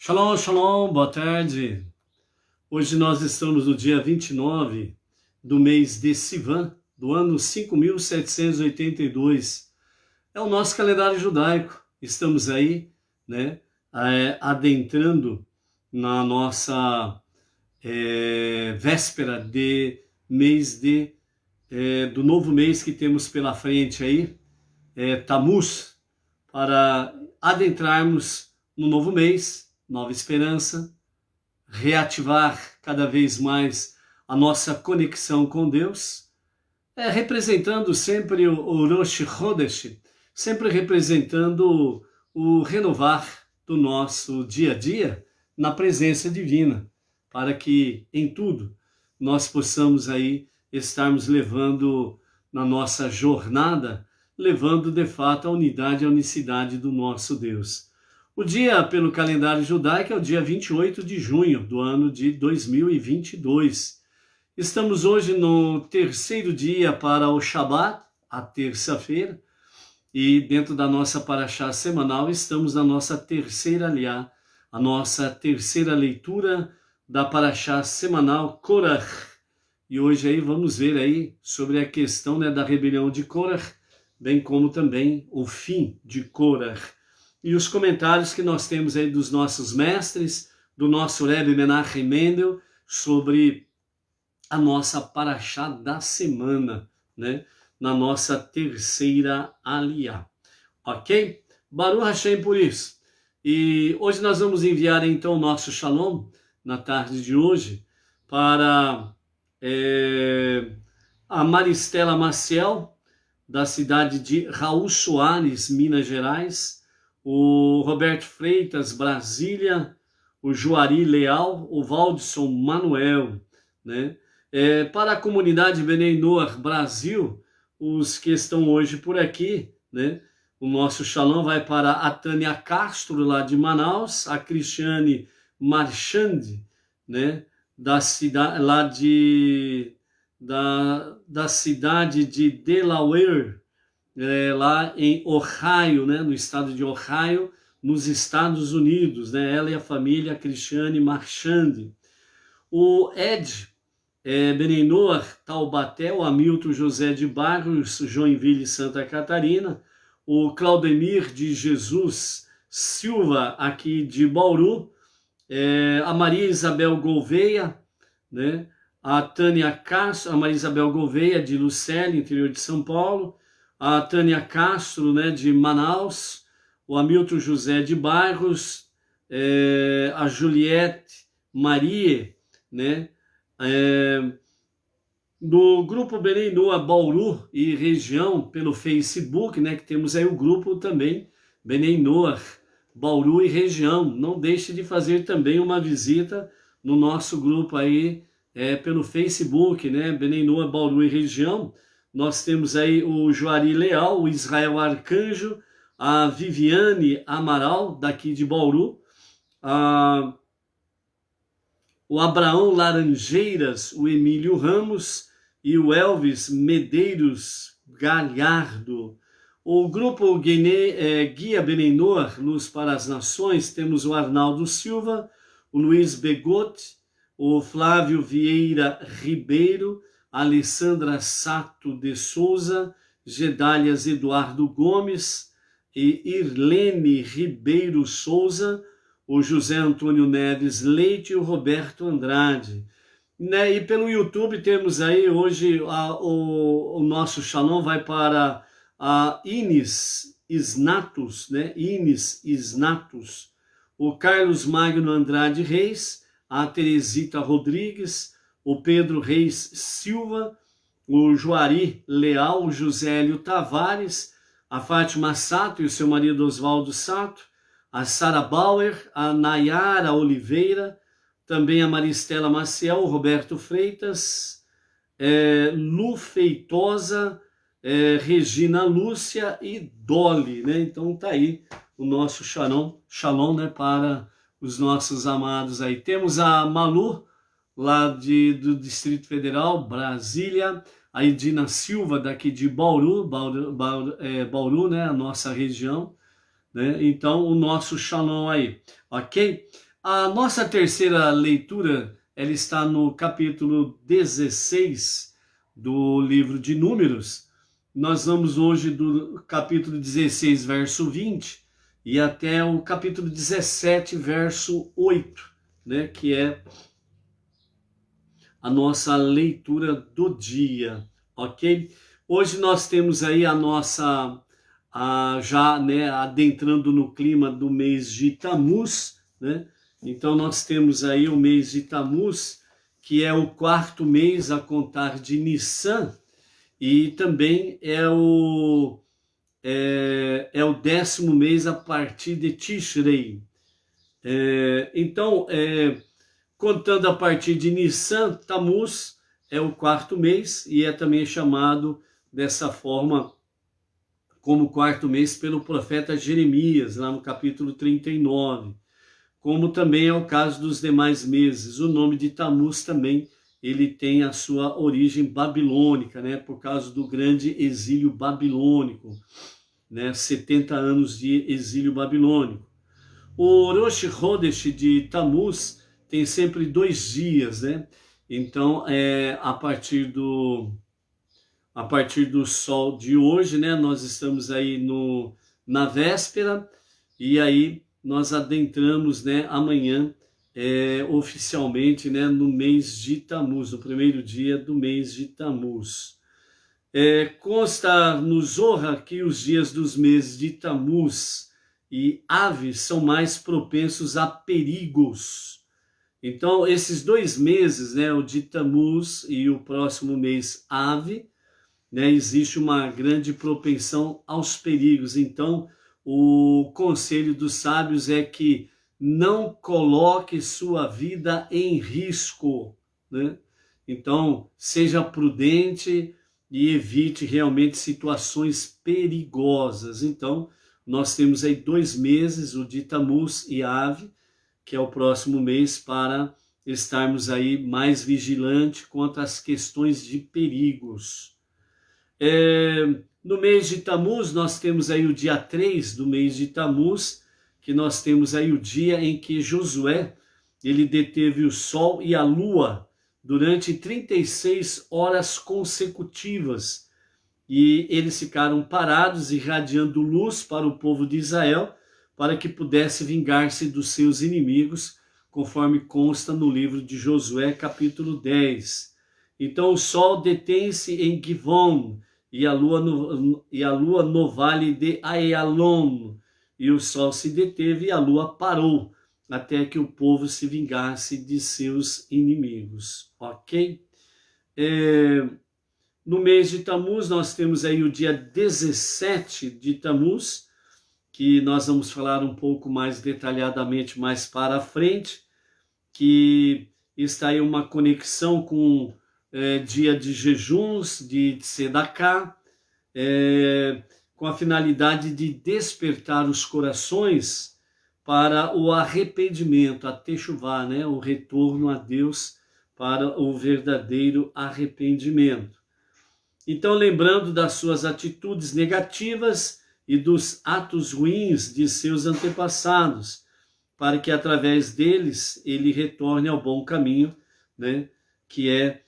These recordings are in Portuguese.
Shalom, shalom, boa tarde. Hoje nós estamos no dia 29 do mês de Sivan, do ano 5782. É o nosso calendário judaico. Estamos aí, adentrando na nossa véspera de mês do novo mês que temos pela frente aí, Tammuz, para adentrarmos no novo mês, nova esperança, reativar cada vez mais a nossa conexão com Deus, representando sempre o Rosh Chodesh, sempre representando o renovar do nosso dia a dia na presença divina, para que em tudo nós possamos aí estarmos levando na nossa jornada, levando de fato a unidade e a unicidade do nosso Deus. O dia pelo calendário judaico é o dia 28 de junho do ano de 2022. Estamos hoje no terceiro dia para o Shabat, a terça-feira, e dentro da nossa paraxá semanal estamos na nossa terceira aliá, a nossa terceira leitura da paraxá semanal Korach. E hoje aí vamos ver aí sobre a questão da rebelião de Korach, bem como também o fim de Korach. E os comentários que nós temos aí dos nossos mestres, do nosso Rebbe Menachem Mendel, sobre a nossa paraxá da semana, na nossa terceira aliá. Ok? Baruch Hashem por isso. E hoje nós vamos enviar então o nosso shalom, na tarde de hoje, para a Maristela Maciel, da cidade de Raul Soares, Minas Gerais, o Roberto Freitas, Brasília, o Juari Leal, o Valdson Manuel, para a comunidade Bnei Noach Brasil, os que estão hoje por aqui, o nosso shalom vai para a Tânia Castro, lá de Manaus, a Cristiane Marchand, da cidade, da cidade de Delaware, lá em Ohio, no estado de Ohio, nos Estados Unidos, ela e a família Cristiane Marchand. O Ed Bnei Noach Taubaté, o Hamilton José de Barros, Joinville, Santa Catarina, o Claudemir de Jesus Silva, aqui de Bauru, a Maria Isabel Gouveia, a Tânia Castro, a Maria Isabel Gouveia de Lucélia, interior de São Paulo, a Tânia Castro, de Manaus, o Hamilton José de Barros, a Juliette Marie, do grupo Bnei Noach Bauru e região pelo Facebook, que temos aí o grupo também Bnei Noach Bauru e região. Não deixe de fazer também uma visita no nosso grupo aí pelo Facebook, Bnei Noach Bauru e região. Nós temos aí o Juari Leal, o Israel Arcanjo, a Viviane Amaral, daqui de Bauru, o Abraão Laranjeiras, o Emílio Ramos e o Elvis Medeiros Galhardo. O grupo Guia Bnei Noach, Luz para as Nações, temos o Arnaldo Silva, o Luiz Begotti, o Flávio Vieira Ribeiro, Alessandra Sato de Souza, Gedálias Eduardo Gomes e Irlene Ribeiro Souza, o José Antônio Neves Leite e o Roberto Andrade. E pelo YouTube temos aí hoje o nosso shalom vai para a Ines Isnatus, Ines Isnatus, o Carlos Magno Andrade Reis, a Teresita Rodrigues, o Pedro Reis Silva, o Juari Leal, o José Hélio Tavares, a Fátima Sato e o seu marido Oswaldo Sato, a Sara Bauer, a Nayara Oliveira, também a Maristela Maciel, o Roberto Freitas, Lu Feitosa, Regina Lúcia e Dolly, Então tá aí o nosso shalom, para os nossos amados aí. Temos a Malu, lá do Distrito Federal, Brasília, a Edina Silva, daqui de Bauru, a nossa região, Então, o nosso shalom aí, ok? A nossa terceira leitura, ela está no capítulo 16 do livro de Números. Nós vamos hoje do capítulo 16, verso 20, e até o capítulo 17, verso 8, né, que é a nossa leitura do dia, ok? Hoje nós temos aí a nossa, já, né, adentrando no clima do mês de Tamuz, né? Então nós temos aí o mês de Tamuz, que é o quarto mês a contar de Nissan, e também é o 10º mês a partir de Tishrei. Contando a partir de Nissan, Tamuz é o quarto mês e é também chamado dessa forma como quarto mês pelo profeta Jeremias, lá no capítulo 39. Como também é o caso dos demais meses. O nome de Tamuz também, ele tem a sua origem babilônica, né, por causa do grande exílio babilônico, né, 70 anos de exílio babilônico. O Rosh Chodesh de Tamuz tem sempre 2 dias, né? Então, a partir do sol de hoje, né? Nós estamos aí na véspera, e aí nós adentramos, né, amanhã, oficialmente, né, no mês de Tamuz, no primeiro dia do mês de Tamuz. Consta no Zohar que os dias dos meses de Tamuz e Ave são mais propensos a perigos. Então, esses 2 meses, né, o de Tamuz e o próximo mês Ave, né, existe uma grande propensão aos perigos. Então, o conselho dos sábios é que não coloque sua vida em risco, né? Então, seja prudente e evite realmente situações perigosas. Então, nós temos aí 2 meses, o de Tamuz e Ave, que é o próximo mês, para estarmos aí mais vigilantes quanto às questões de perigos. No mês de Tamuz, nós temos aí o dia 3 do mês de Tamuz, que nós temos aí o dia em que Josué, ele deteve o sol e a lua durante 36 horas consecutivas, e eles ficaram parados, irradiando luz para o povo de Israel, para que pudesse vingar-se dos seus inimigos, conforme consta no livro de Josué, capítulo 10. Então o sol detém-se em Givon, e a lua no vale de Aialon, e o sol se deteve e a lua parou, até que o povo se vingasse de seus inimigos, ok? No mês de Tamuz, nós temos aí o dia 17 de Tamuz, que nós vamos falar um pouco mais detalhadamente mais para frente, que está aí uma conexão com dia de jejuns, de Tzedakah, com a finalidade de despertar os corações para o arrependimento, a Teshuvá, né? O retorno a Deus para o verdadeiro arrependimento. Então, lembrando das suas atitudes negativas e dos atos ruins de seus antepassados, para que através deles ele retorne ao bom caminho, né? Que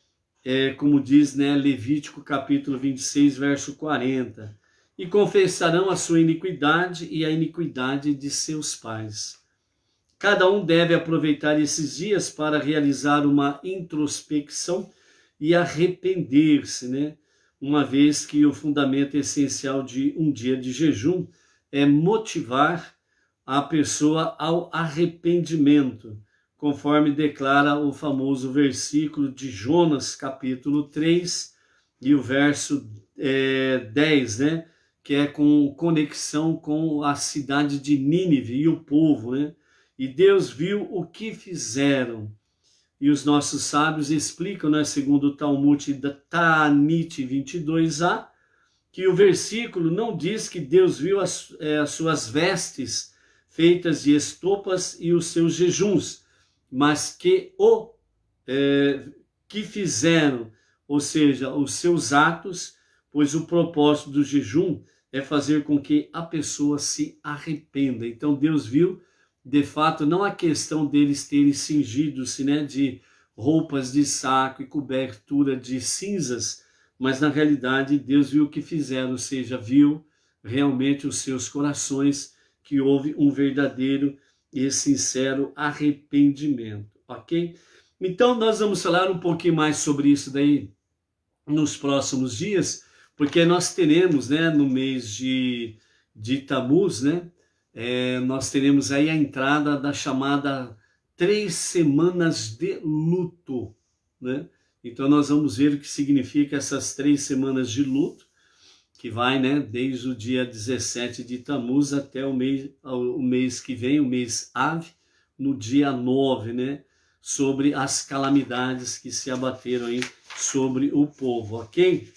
como diz, né, Levítico capítulo 26, verso 40. E confessarão a sua iniquidade e a iniquidade de seus pais. Cada um deve aproveitar esses dias para realizar uma introspecção e arrepender-se, né? Uma vez que o fundamento essencial de um dia de jejum é motivar a pessoa ao arrependimento, conforme declara o famoso versículo de Jonas, capítulo 3, e o verso 10, né? Que é com conexão com a cidade de Nínive e o povo, né? E Deus viu o que fizeram. E os nossos sábios explicam, né, segundo o Talmud da Ta'anit 22a, que o versículo não diz que Deus viu as suas vestes feitas de estopas e os seus jejuns, mas que que fizeram, ou seja, os seus atos, pois o propósito do jejum é fazer com que a pessoa se arrependa. Então Deus viu de fato, não a questão deles terem cingido-se, né, de roupas de saco e cobertura de cinzas, mas na realidade Deus viu o que fizeram, ou seja, viu realmente os seus corações, que houve um verdadeiro e sincero arrependimento, ok? Então nós vamos falar um pouquinho mais sobre isso daí nos próximos dias, porque nós teremos, né, no mês de Tamuz, né, nós teremos aí a entrada da chamada 3 semanas de luto, né? Então nós vamos ver o que significa essas 3 semanas de luto, que vai, né, desde o dia 17 de Tamuz até o mês que vem, o mês Av, no dia 9, né, sobre as calamidades que se abateram aí sobre o povo, ok?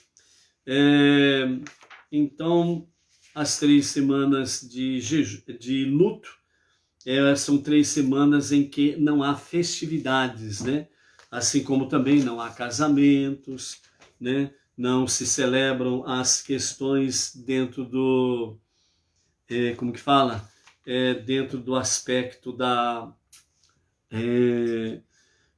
Então, as 3 semanas de luto, são 3 semanas em que não há festividades, né? Assim como também não há casamentos, né? Não se celebram as questões dentro do, como que fala? Dentro do aspecto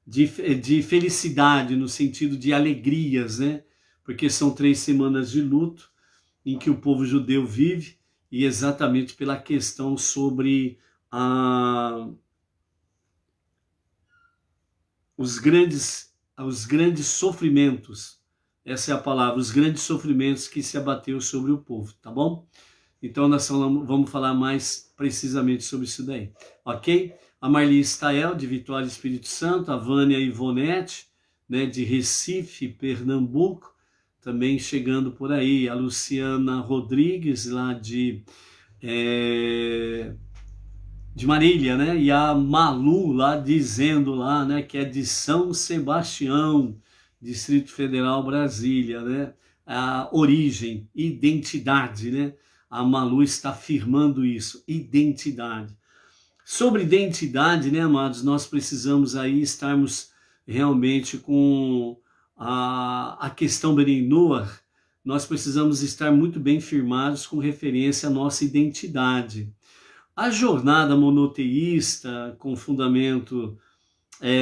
de felicidade, no sentido de alegrias, né? Porque são 3 semanas de luto em que o povo judeu vive, e exatamente pela questão sobre os grandes sofrimentos, essa é a palavra, os grandes sofrimentos que se abateu sobre o povo, tá bom? Então nós vamos falar mais precisamente sobre isso daí, ok? A Marli Stael, de Vitória Espírito Santo, a Vânia Ivonete, né, de Recife, Pernambuco, também chegando por aí, a Luciana Rodrigues, lá de Marília, né? E a Malu lá dizendo lá, né, que é de São Sebastião, Distrito Federal, Brasília, né? A origem, identidade, né? A Malu está afirmando isso, identidade. Sobre identidade, né, amados, nós precisamos aí estarmos realmente com a questão Bnei Noach, nós precisamos estar muito bem firmados com referência à nossa identidade. A jornada monoteísta, com fundamento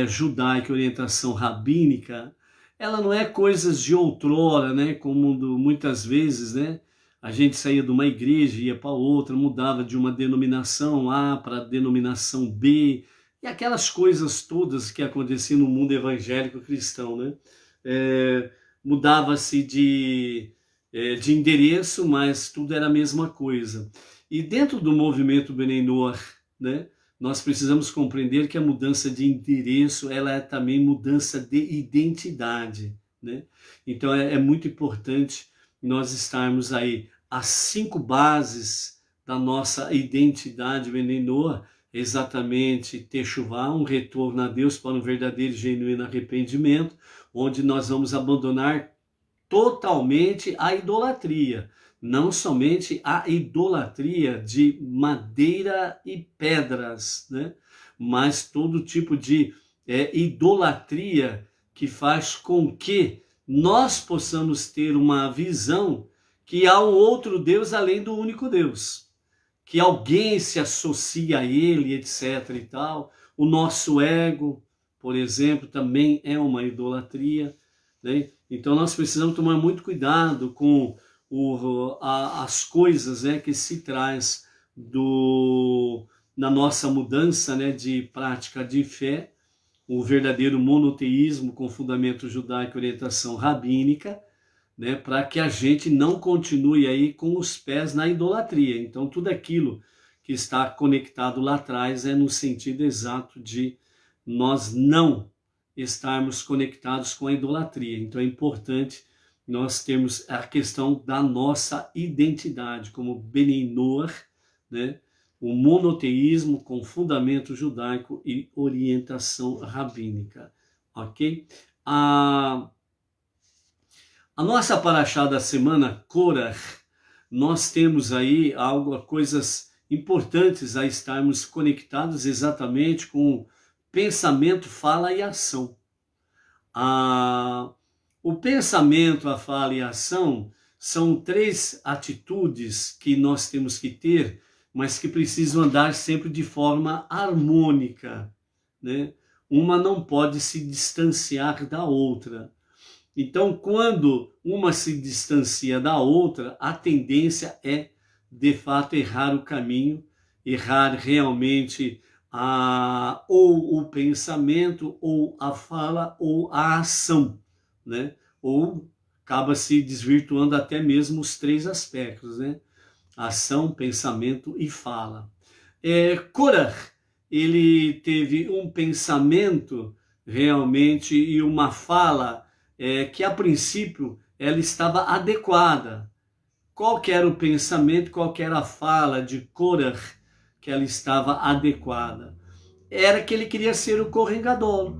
judaico e orientação rabínica, ela não é coisas de outrora, né? Como muitas vezes, né? A gente saía de uma igreja, ia para outra, mudava de uma denominação A para a denominação B, e aquelas coisas todas que aconteciam no mundo evangélico cristão, né? Mudava-se de endereço, mas tudo era a mesma coisa. E dentro do movimento Bnei Noach, né, nós precisamos compreender que a mudança de endereço, ela é também mudança de identidade, né? Então é muito importante nós estarmos aí. As 5 bases da nossa identidade Bnei Noach, exatamente Techuvá, um retorno a Deus para um verdadeiro e genuíno arrependimento, onde nós vamos abandonar totalmente a idolatria. Não somente a idolatria de madeira e pedras, né? Mas todo tipo de idolatria que faz com que nós possamos ter uma visão que há um outro Deus além do único Deus, que alguém se associa a ele, etc. e tal. O nosso ego, por exemplo, também é uma idolatria, né? Então nós precisamos tomar muito cuidado com as coisas, né, que se traz na nossa mudança, né, de prática de fé, o verdadeiro monoteísmo com fundamento judaico e orientação rabínica, né, para que a gente não continue aí com os pés na idolatria. Então tudo aquilo que está conectado lá atrás é no sentido exato de nós não estarmos conectados com a idolatria. Então é importante nós termos a questão da nossa identidade como Bnei Noach, né? O monoteísmo com fundamento judaico e orientação rabínica, ok? A nossa paraxá da semana, Korach, nós temos aí coisas importantes a estarmos conectados exatamente com pensamento, fala e ação. O pensamento, a fala e a ação são 3 atitudes que nós temos que ter mas que precisam andar sempre de forma harmônica, né? Uma não pode se distanciar da outra. Então, quando uma se distancia da outra, a tendência é, de fato, errar o caminho, errar realmente ou o pensamento, ou a fala, ou a ação, né? Ou acaba se desvirtuando até mesmo os três aspectos, né? Ação, pensamento e fala. Korah, ele teve um pensamento realmente e uma fala que a princípio ela estava adequada. Qual que era o pensamento, qual que era a fala de Korah que ela estava adequada? Era que ele queria ser o Kohen Gadol.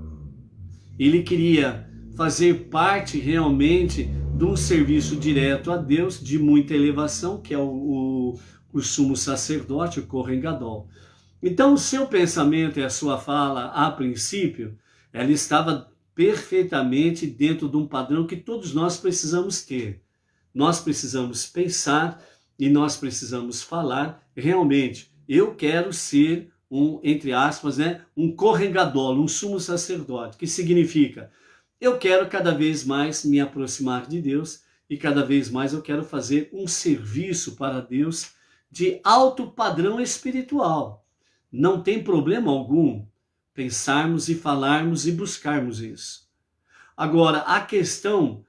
Ele queria fazer parte realmente de um serviço direto a Deus, de muita elevação, que é o sumo sacerdote, o Kohen Gadol. Então, o seu pensamento e a sua fala, a princípio, ela estava perfeitamente dentro de um padrão que todos nós precisamos ter. Nós precisamos pensar e nós precisamos falar realmente. Eu quero ser entre aspas, né, um Kohen Gadol, um sumo sacerdote, que significa eu quero cada vez mais me aproximar de Deus e cada vez mais eu quero fazer um serviço para Deus de alto padrão espiritual. Não tem problema algum pensarmos e falarmos e buscarmos isso. Agora, a questão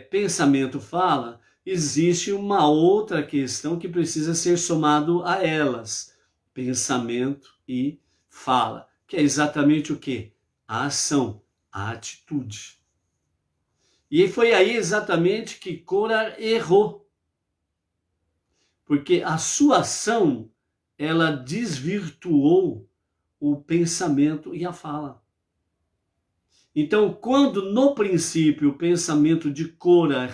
pensamento-fala, existe uma outra questão que precisa ser somado a elas. Pensamento e fala, que é exatamente o quê? A ação, a atitude. E foi aí exatamente que Korah errou. Porque a sua ação, ela desvirtuou o pensamento e a fala. Então, quando no princípio o pensamento de Korah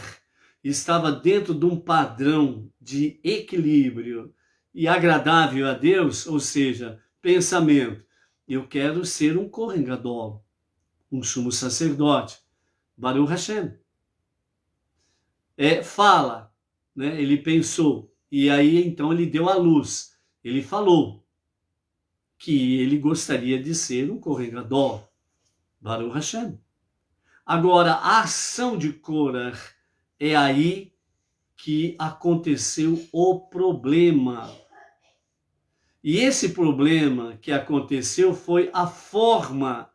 estava dentro de um padrão de equilíbrio e agradável a Deus, ou seja, pensamento, eu quero ser um Kohen Gadol, um sumo sacerdote, Baruch Hashem. Fala, né? Ele pensou, e aí então ele deu à luz, ele falou que ele gostaria de ser um Kohen Gadol, Baruch Hashem. Agora, a ação de Korah é aí que aconteceu o problema. E esse problema que aconteceu foi a forma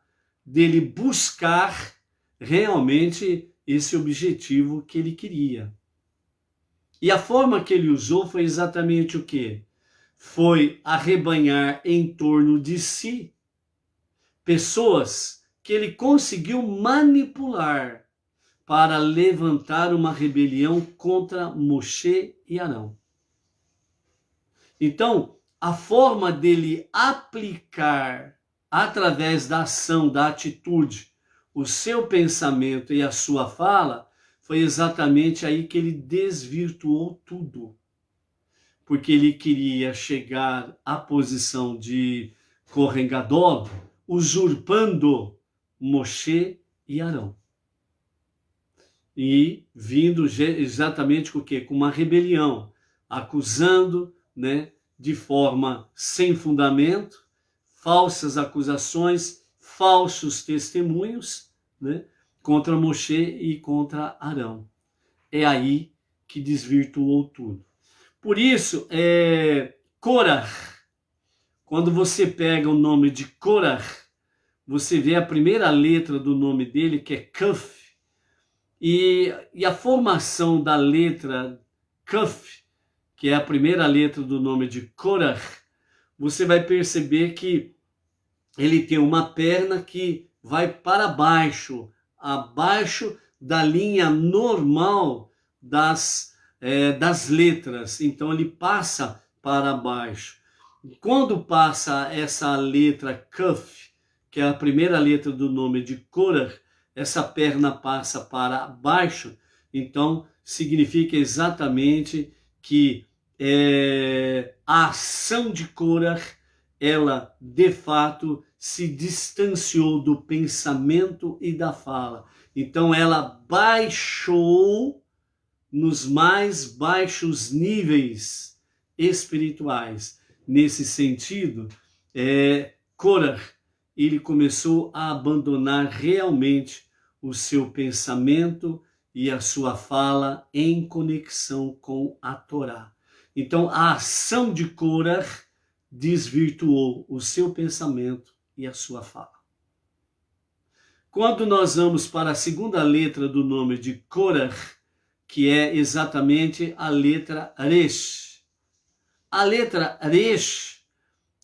dele buscar realmente esse objetivo que ele queria. E a forma que ele usou foi exatamente o quê? Foi arrebanhar em torno de si pessoas que ele conseguiu manipular para levantar uma rebelião contra Moshe e Arão. Então, a forma dele aplicar, através da ação, da atitude, o seu pensamento e a sua fala, foi exatamente aí que ele desvirtuou tudo. Porque ele queria chegar à posição de Kohen Gadol, usurpando Moshe e Arão. E vindo exatamente com o quê? Com uma rebelião, acusando, né, de forma sem fundamento, falsas acusações, falsos testemunhos, né, contra Moshe e contra Arão. É aí que desvirtuou tudo. Por isso, Korah, quando você pega o nome de Korah, você vê a primeira letra do nome dele, que é Kaf, e a formação da letra Kaf, que é a primeira letra do nome de Korah, você vai perceber que ele tem uma perna que vai para baixo, abaixo da linha normal das letras. Então ele passa para baixo. Quando passa essa letra Kaf, que é a primeira letra do nome de Korah, essa perna passa para baixo, então significa exatamente que a ação de Korah, ela de fato se distanciou do pensamento e da fala. Então ela baixou nos mais baixos níveis espirituais. nesse sentido, Korah, ele começou a abandonar realmente o seu pensamento e a sua fala em conexão com a Torá. Então, a ação de Korah desvirtuou o seu pensamento e a sua fala. Quando nós vamos para a segunda letra do nome de Korah, que é exatamente a letra Resh. A letra Resh,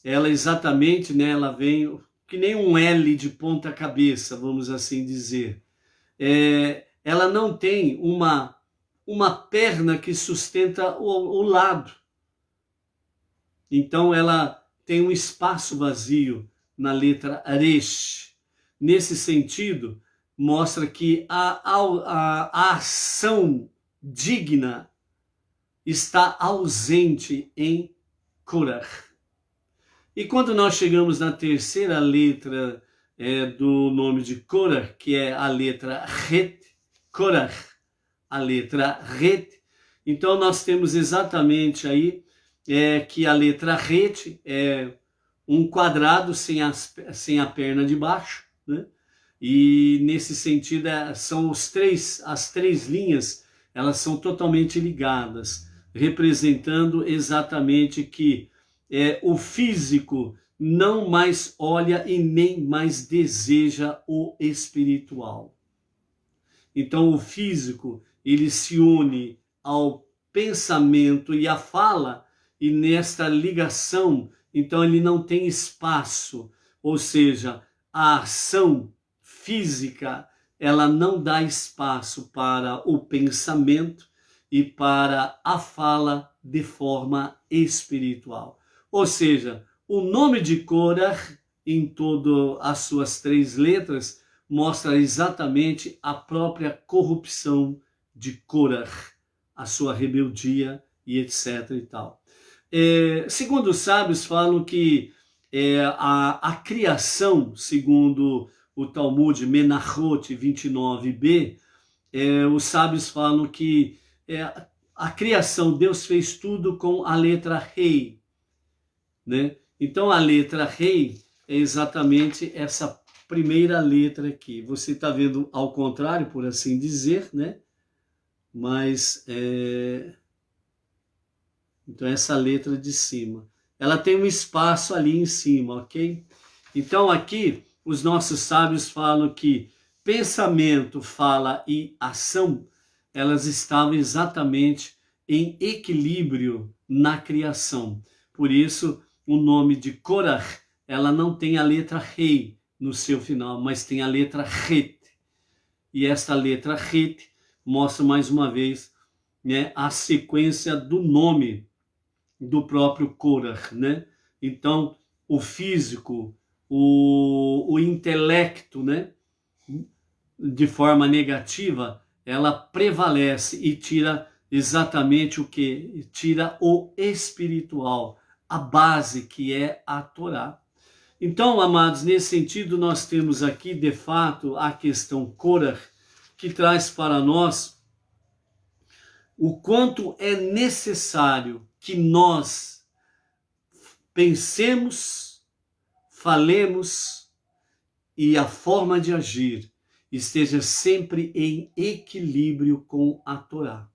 ela exatamente, né, ela vem que nem um L de ponta cabeça, vamos assim dizer. Ela não tem uma perna que sustenta o lado. Então ela tem um espaço vazio na letra Resh. Nesse sentido, mostra que a ação digna está ausente em Korah. E quando nós chegamos na terceira letra do nome de Korah, que é a letra Het, Korah, a letra Het, então nós temos exatamente aí que a letra Het é um quadrado sem a perna de baixo, né? E nesse sentido são as três linhas, elas são totalmente ligadas, representando exatamente que o físico não mais olha e nem mais deseja o espiritual. Então o físico, ele se une ao pensamento e à fala, e nesta ligação, então ele não tem espaço, ou seja, a ação física, ela não dá espaço para o pensamento e para a fala de forma espiritual. Ou seja, o nome de Korah, em todas as suas três letras, mostra exatamente a própria corrupção de Korah, a sua rebeldia e etc. e tal. Segundo os sábios, falam que a criação, segundo o Talmud Menachot 29b, os sábios falam que a criação, Deus fez tudo com a letra Rei, né? Então a letra Rei é exatamente essa primeira letra aqui. Você está vendo ao contrário, por assim dizer, né? Mas então essa letra de cima, ela tem um espaço ali em cima, ok? Então aqui os nossos sábios falam que pensamento, fala e ação, elas estavam exatamente em equilíbrio na criação. Por isso o nome de Korah, ela não tem a letra Rei no seu final, mas tem a letra Het. E esta letra Het mostra mais uma vez, né, a sequência do nome do próprio Korah, né? Então, o físico, o intelecto, né, de forma negativa, ela prevalece e tira exatamente o que? Tira o espiritual, a base que é a Torá. Então, amados, nesse sentido, nós temos aqui, de fato, a questão Korah, que traz para nós o quanto é necessário que nós pensemos, falemos e a forma de agir esteja sempre em equilíbrio com a Torá.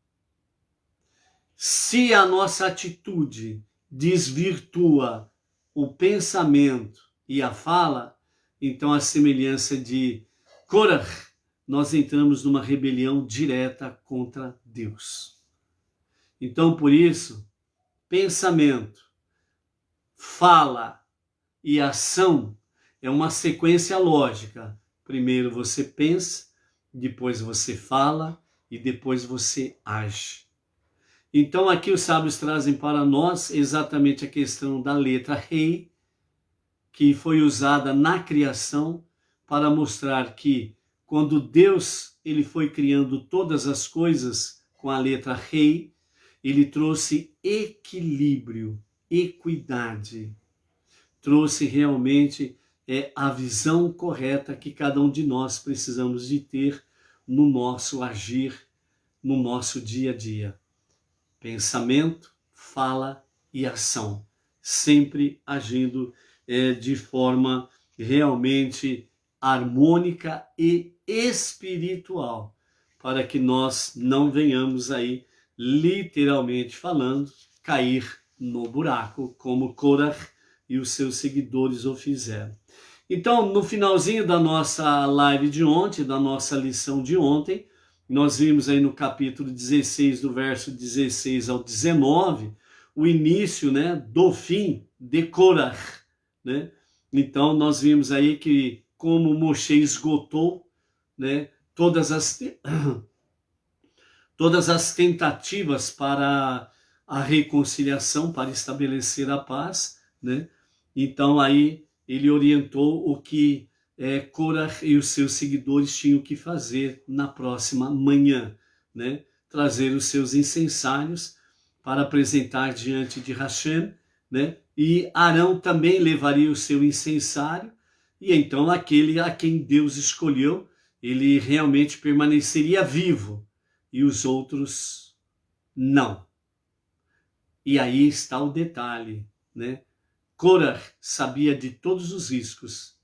Se a nossa atitude desvirtua o pensamento e a fala, então a semelhança de Korah, nós entramos numa rebelião direta contra Deus. Então, por isso, pensamento, fala e ação é uma sequência lógica. Primeiro você pensa, depois você fala e depois você age. Então aqui os sábios trazem para nós exatamente a questão da letra Rei, que foi usada na criação para mostrar que quando Deus ele foi criando todas as coisas com a letra Rei, ele trouxe equilíbrio, equidade, trouxe realmente a visão correta que cada um de nós precisamos de ter no nosso agir, no nosso dia a dia. Pensamento, fala e ação, sempre agindo de forma realmente harmônica e espiritual, para que nós não venhamos aí, literalmente falando, cair no buraco, como Korah e os seus seguidores o fizeram. Então, no finalzinho da nossa live de ontem, da nossa lição de ontem, nós vimos aí no capítulo 16, do verso 16 ao 19, o início, né, do fim de Korah, né? Então, nós vimos aí que como Moshe esgotou, né, todas as tentativas para a reconciliação, para estabelecer a paz, né? Então, aí ele orientou o que Korah e os seus seguidores tinham que fazer na próxima manhã, né? Trazer os seus incensários para apresentar diante de Hashem, né? E Arão também levaria o seu incensário, e então aquele a quem Deus escolheu, ele realmente permaneceria vivo, e os outros não. E aí está o detalhe, né? Korah sabia de todos os riscos,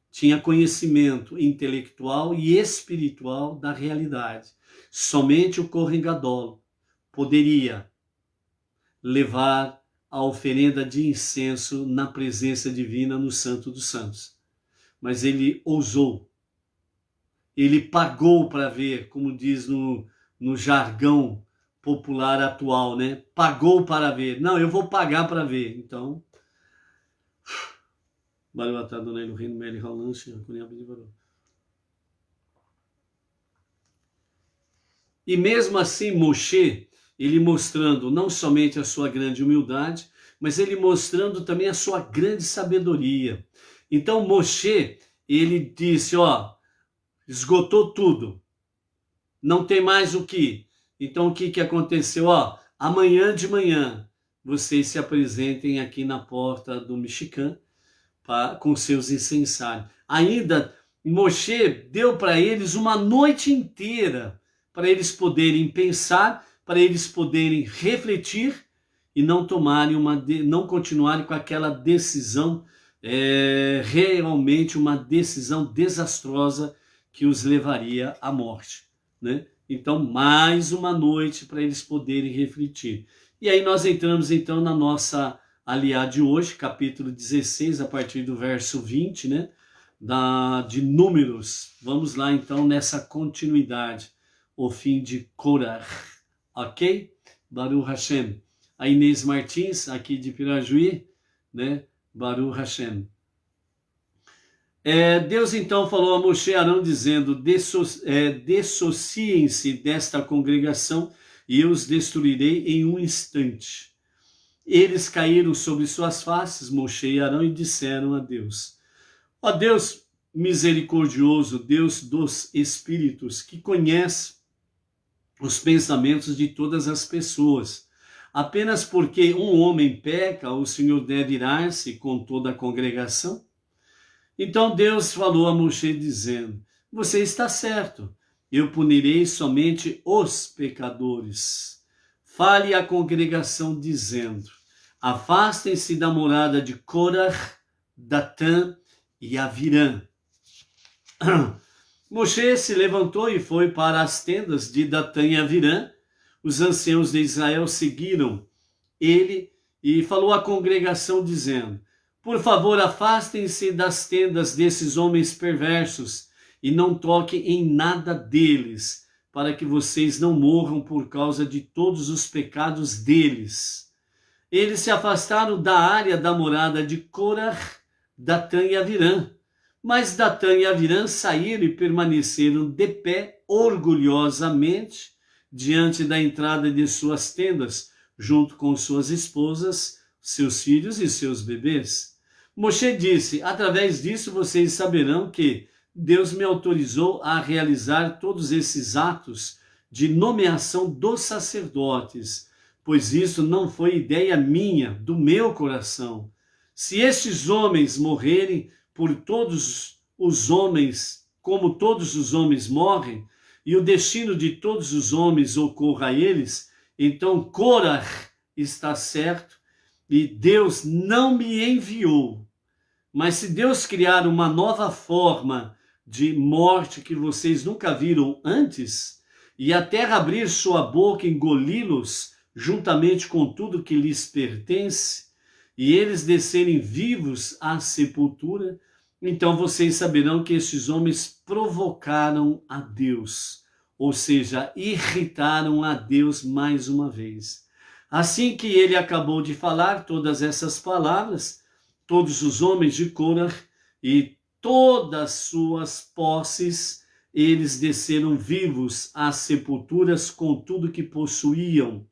tinha conhecimento intelectual e espiritual da realidade. Somente o Kohen Gadol poderia levar a oferenda de incenso na presença divina no Santo dos Santos. Mas ele ousou, ele pagou para ver, como diz no jargão popular atual, né? Pagou para ver. Não, eu vou pagar para ver. Então, e mesmo assim, Moshe, ele mostrando não somente a sua grande humildade, mas ele mostrando também a sua grande sabedoria. Então, Moshe, ele disse, esgotou tudo. Não tem mais o que. Então, o que aconteceu? Amanhã de manhã, vocês se apresentem aqui na porta do Mishkan com seus incensários. Ainda, Moshe deu para eles uma noite inteira para eles poderem pensar, para eles poderem refletir e não não continuarem com aquela decisão, realmente uma decisão desastrosa que os levaria à morte, né? Então, mais uma noite para eles poderem refletir. E aí nós entramos então na nossa aliá de hoje, capítulo 16, a partir do verso 20, né? De Números. Vamos lá então nessa continuidade, o fim de Korah, ok? Baruch Hashem. A Inês Martins, aqui de Pirajuí, né? Baruch Hashem. Deus então falou a Moshe e Arão dizendo, dissociem-se desta congregação e eu os destruirei em um instante. Eles caíram sobre suas faces, Moshe e Arão, e disseram a Deus, ó Deus misericordioso, Deus dos espíritos, que conhece os pensamentos de todas as pessoas. Apenas porque um homem peca, o Senhor deve irar-se com toda a congregação? Então Deus falou a Moshe dizendo, você está certo, eu punirei somente os pecadores. Fale à congregação dizendo, afastem-se da morada de Korah, Datã e Avirã. Moshe se levantou e foi para as tendas de Datã e Avirã. Os anciãos de Israel seguiram ele e falou à congregação dizendo, por favor, afastem-se das tendas desses homens perversos e não toquem em nada deles, para que vocês não morram por causa de todos os pecados deles. Eles se afastaram da área da morada de Korah, Datã e Avirã. Mas Datã e Avirã saíram e permaneceram de pé orgulhosamente diante da entrada de suas tendas, junto com suas esposas, seus filhos e seus bebês. Moshe disse, através disso vocês saberão que Deus me autorizou a realizar todos esses atos de nomeação dos sacerdotes, pois isso não foi ideia minha, do meu coração. Se estes homens morrerem por todos os homens, como todos os homens morrem, e o destino de todos os homens ocorra a eles, então Korah está certo e Deus não me enviou. Mas se Deus criar uma nova forma de morte que vocês nunca viram antes, e a terra abrir sua boca e engoli-los, juntamente com tudo que lhes pertence, e eles descerem vivos à sepultura, então vocês saberão que esses homens provocaram a Deus, ou seja, irritaram a Deus mais uma vez. Assim que ele acabou de falar todas essas palavras, todos os homens de Corá e todas suas posses, eles desceram vivos às sepulturas com tudo que possuíam.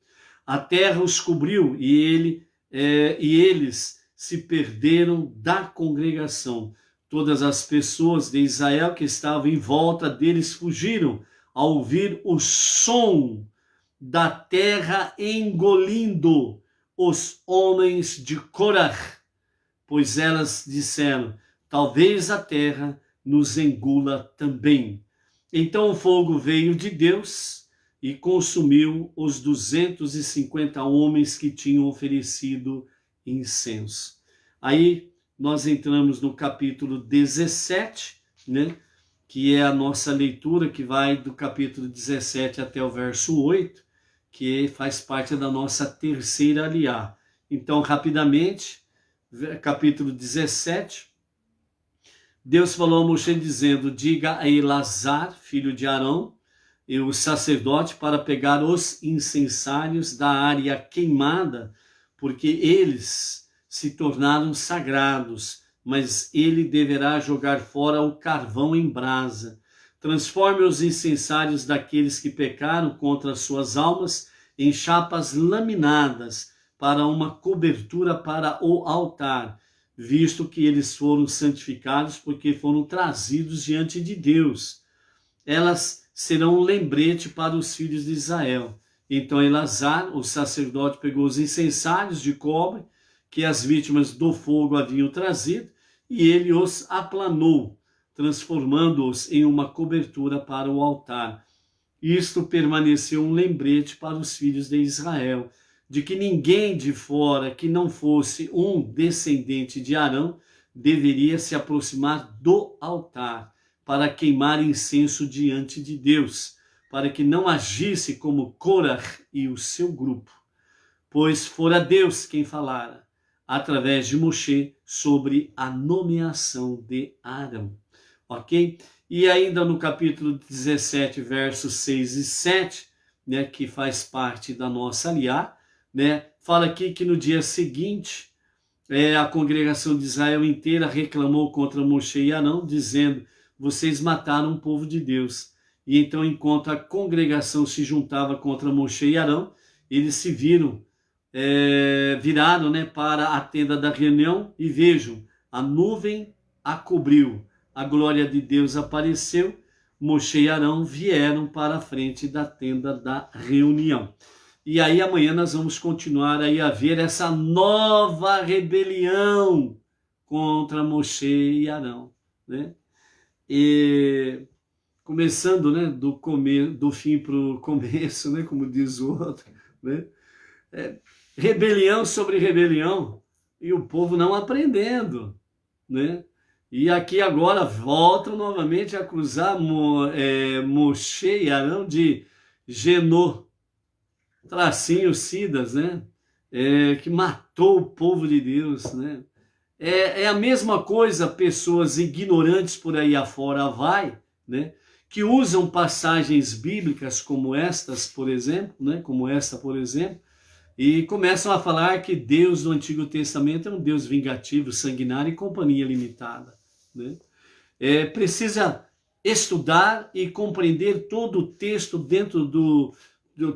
A terra os cobriu e eles se perderam da congregação. Todas as pessoas de Israel que estavam em volta deles fugiram ao ouvir o som da terra engolindo os homens de Corá, pois elas disseram: talvez a terra nos engula também. Então o fogo veio de Deus e consumiu os 250 homens que tinham oferecido incenso. Aí nós entramos no capítulo 17, né? Que é a nossa leitura, que vai do capítulo 17 até o verso 8, que faz parte da nossa terceira aliá. Então, rapidamente, capítulo 17, Deus falou a Moisés dizendo: diga a Elazar, filho de Arão, e o sacerdote, para pegar os incensários da área queimada, porque eles se tornaram sagrados, mas ele deverá jogar fora o carvão em brasa. Transforme os incensários daqueles que pecaram contra suas almas em chapas laminadas para uma cobertura para o altar, visto que eles foram santificados porque foram trazidos diante de Deus. Elas serão um lembrete para os filhos de Israel. Então Elazar, o sacerdote, pegou os incensários de cobre que as vítimas do fogo haviam trazido e ele os aplanou, transformando-os em uma cobertura para o altar. Isto permaneceu um lembrete para os filhos de Israel, de que ninguém de fora que não fosse um descendente de Arão deveria se aproximar do altar para queimar incenso diante de Deus, para que não agisse como Corá e o seu grupo, pois fora Deus quem falara através de Moisés sobre a nomeação de Arão. Ok? E ainda no capítulo 17, versos 6 e 7, né, que faz parte da nossa aliá, né, fala aqui que no dia seguinte, a congregação de Israel inteira reclamou contra Moisés e Arão, dizendo: vocês mataram o povo de Deus. E então, enquanto a congregação se juntava contra Moisés e Arão, eles se viraram, né, para a tenda da reunião e vejam, a nuvem a cobriu, a glória de Deus apareceu, Moisés e Arão vieram para a frente da tenda da reunião. E aí amanhã nós vamos continuar aí a ver essa nova rebelião contra Moisés e Arão, né? E começando, né, do fim para o começo, né, como diz o outro, né? Rebelião sobre rebelião e o povo não aprendendo, né? E aqui agora voltam novamente a acusar Moisés e Arão de genocidas, né? Que matou o povo de Deus, né? É a mesma coisa, pessoas ignorantes por aí afora né? Que usam passagens bíblicas como estas, por exemplo, né? Como esta, por exemplo, e começam a falar que Deus do Antigo Testamento é um Deus vingativo, sanguinário e companhia limitada, né? Precisa estudar e compreender todo o texto dentro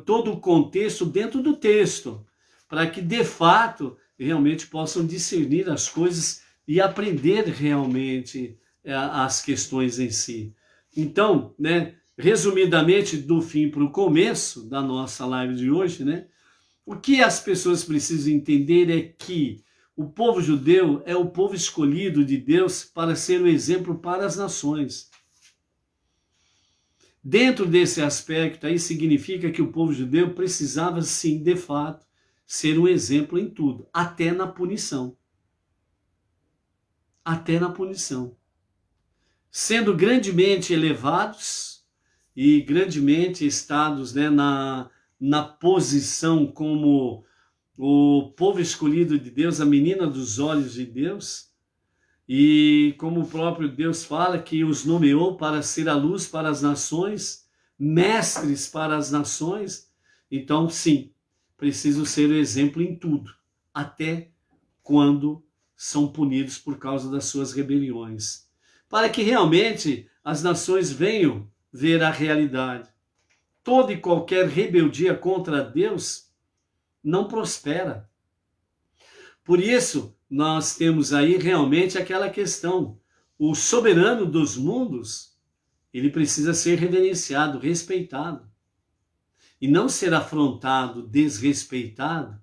todo o contexto dentro do texto, para que de fato realmente possam discernir as coisas e aprender realmente as questões em si. Então, né, resumidamente, do fim para o começo da nossa live de hoje, né, o que as pessoas precisam entender é que o povo judeu é o povo escolhido de Deus para ser o exemplo para as nações. Dentro desse aspecto aí significa que o povo judeu precisava sim, de fato, ser um exemplo em tudo, até na punição. Até na punição. Sendo grandemente elevados e grandemente estados, né, na posição como o povo escolhido de Deus, a menina dos olhos de Deus, e como o próprio Deus fala que os nomeou para ser a luz para as nações, mestres para as nações, então sim, precisam ser o exemplo em tudo, até quando são punidos por causa das suas rebeliões, para que realmente as nações venham ver a realidade. Toda e qualquer rebeldia contra Deus não prospera. Por isso, nós temos aí realmente aquela questão. O soberano dos mundos, ele precisa ser reverenciado, respeitado. E não ser afrontado, desrespeitado,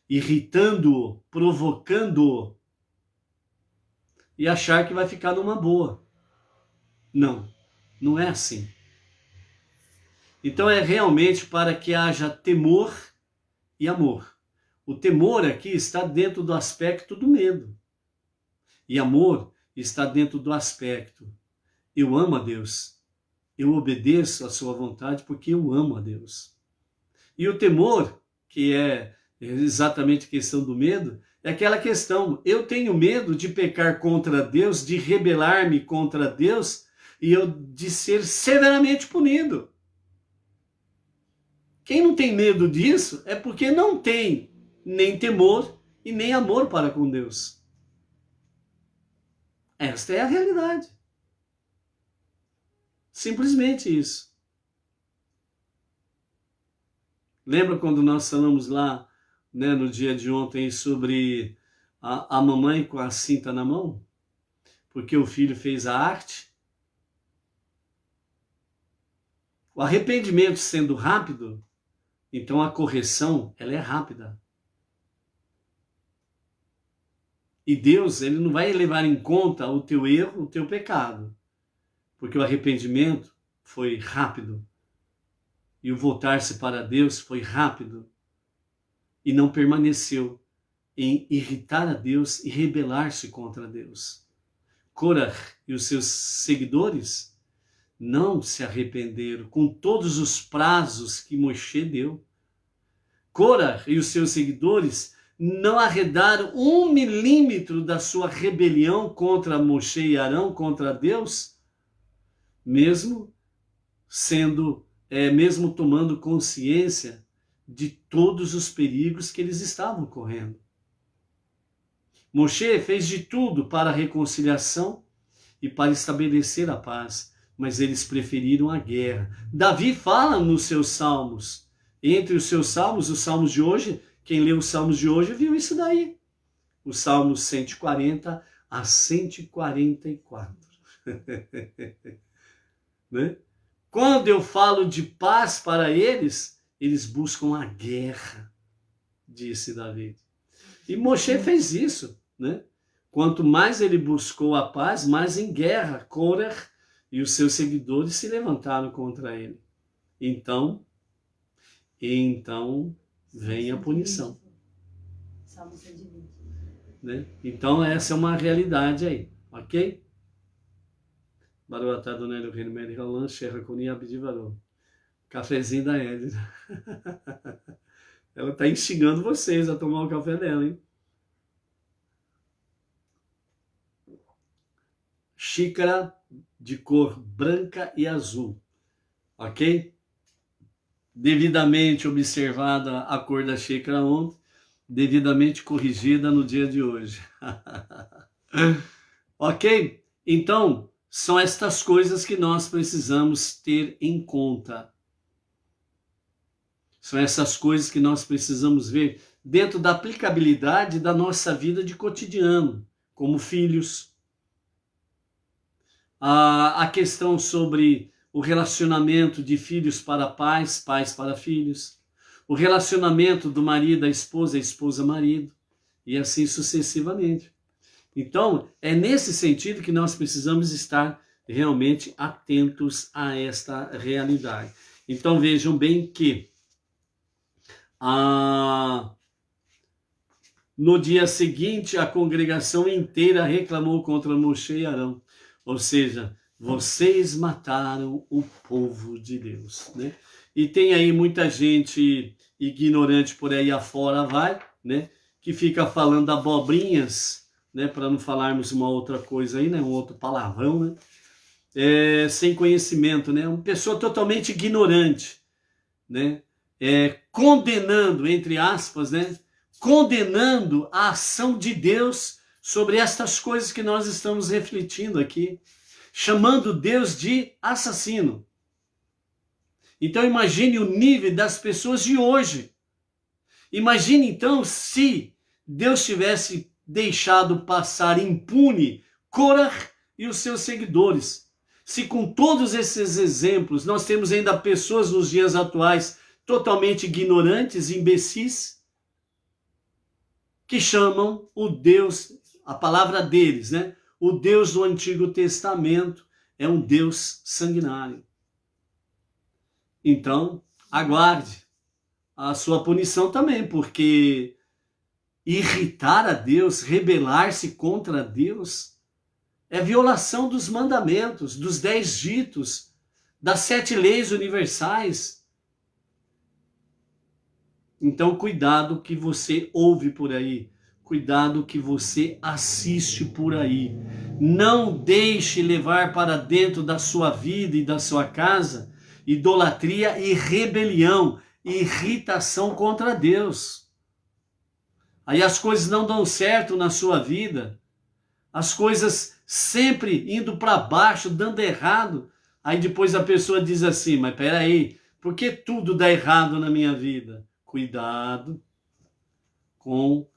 irritando-o, provocando-o, e achar que vai ficar numa boa. Não, não é assim. Então é realmente para que haja temor e amor. O temor aqui está dentro do aspecto do medo. E amor está dentro do aspecto: eu amo a Deus. Eu obedeço a sua vontade porque eu amo a Deus. E o temor, que é exatamente a questão do medo, é aquela questão: eu tenho medo de pecar contra Deus, de rebelar-me contra Deus e de ser severamente punido. Quem não tem medo disso é porque não tem nem temor e nem amor para com Deus. Esta é a realidade. Simplesmente isso. Lembra quando nós falamos lá, né, no dia de ontem sobre a mamãe com a cinta na mão? Porque o filho fez a arte? O arrependimento sendo rápido, então a correção, ela é rápida. E Deus, ele não vai levar em conta o teu erro, o teu pecado. Porque o arrependimento foi rápido. E o voltar-se para Deus foi rápido. E não permaneceu em irritar a Deus e rebelar-se contra Deus. Corah e os seus seguidores não se arrependeram com todos os prazos que Moshe deu. Corah e os seus seguidores não arredaram 1 milímetro da sua rebelião contra Moshe e Arão, contra Deus, mesmo mesmo tomando consciência de todos os perigos que eles estavam correndo. Moshe fez de tudo para a reconciliação e para estabelecer a paz, mas eles preferiram a guerra. Davi fala nos seus salmos, entre os seus salmos, os salmos de hoje, quem leu os salmos de hoje viu isso daí. Os salmos 140 a 144. Né? Quando eu falo de paz para eles, eles buscam a guerra, disse Davi. E Moshe fez isso, né? Quanto mais ele buscou a paz, mais em guerra Corah e os seus seguidores se levantaram contra ele. Então vem a punição. Salmo 120. Né? Então essa é uma realidade aí, ok? Baruatá do Nélio Reino Meri Roland, Xerra Coni Abdivarou. Cafezinho da Edna. Ela está instigando vocês a tomar o café dela, hein? Xícara de cor branca e azul, ok? Devidamente observada a cor da xícara ontem, devidamente corrigida no dia de hoje. Ok? Então, são estas coisas que nós precisamos ter em conta. São essas coisas que nós precisamos ver dentro da aplicabilidade da nossa vida de cotidiano, como filhos. A questão sobre o relacionamento de filhos para pais, pais para filhos. O relacionamento do marido à esposa, esposa marido. E assim sucessivamente. Então, é nesse sentido que nós precisamos estar realmente atentos a esta realidade. Então, vejam bem que No dia seguinte, a congregação inteira reclamou contra Moshe e Arão. Ou seja, vocês mataram o povo de Deus, né? E tem aí muita gente ignorante por aí afora, vai, né? Que fica falando abobrinhas, né? Para não falarmos uma outra coisa aí, né? Um outro palavrão, né? Sem conhecimento, né? Uma pessoa totalmente ignorante, né? Condenando, entre aspas, né? Condenando a ação de Deus sobre estas coisas que nós estamos refletindo aqui, chamando Deus de assassino. Então imagine o nível das pessoas de hoje. Imagine então se Deus tivesse deixado passar impune Korah e os seus seguidores. Se com todos esses exemplos nós temos ainda pessoas nos dias atuais totalmente ignorantes, imbecis, que chamam o Deus, a palavra deles, né? O Deus do Antigo Testamento é um Deus sanguinário. Então, aguarde a sua punição também, porque irritar a Deus, rebelar-se contra Deus, é violação dos mandamentos, dos 10 ditos, das 7 leis universais. Então, cuidado que você ouve por aí, cuidado que você assiste por aí. Não deixe levar para dentro da sua vida e da sua casa idolatria e rebelião, irritação contra Deus. Aí as coisas não dão certo na sua vida, as coisas sempre indo para baixo, dando errado. Aí depois a pessoa diz assim, mas peraí, por que tudo dá errado na minha vida? Cuidado com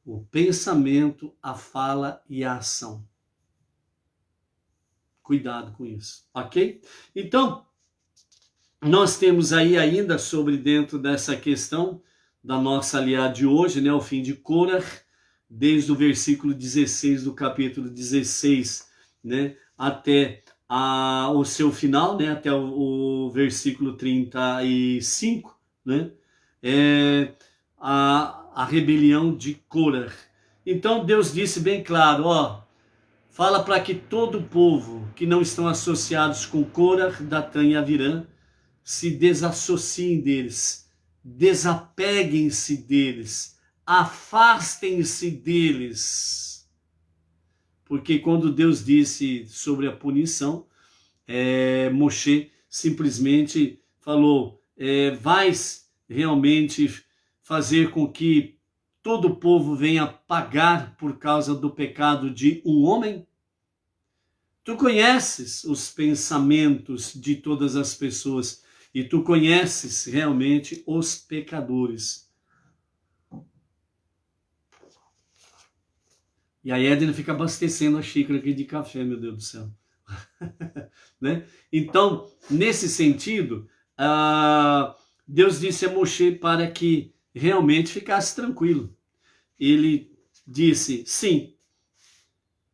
o pensamento, a fala e a ação. Cuidado com isso, ok? Então, nós temos aí ainda sobre dentro dessa questão da nossa aliada de hoje, né, o fim de Korah, desde o versículo 16 do capítulo 16, né, até o seu final, né, até o versículo 35, né, a rebelião de Korah. Então Deus disse bem claro, fala para que todo o povo que não estão associados com Korah, Datã e Avirã, se desassociem deles, desapeguem-se deles, afastem-se deles. Porque quando Deus disse sobre a punição, Moshe simplesmente falou, vais realmente fazer com que todo o povo venha pagar por causa do pecado de um homem? Tu conheces os pensamentos de todas as pessoas e tu conheces realmente os pecadores. E a Edna fica abastecendo a xícara aqui de café, meu Deus do céu. Né? Então, nesse sentido, Deus disse a Moshe para que realmente ficasse tranquilo. Ele disse, sim,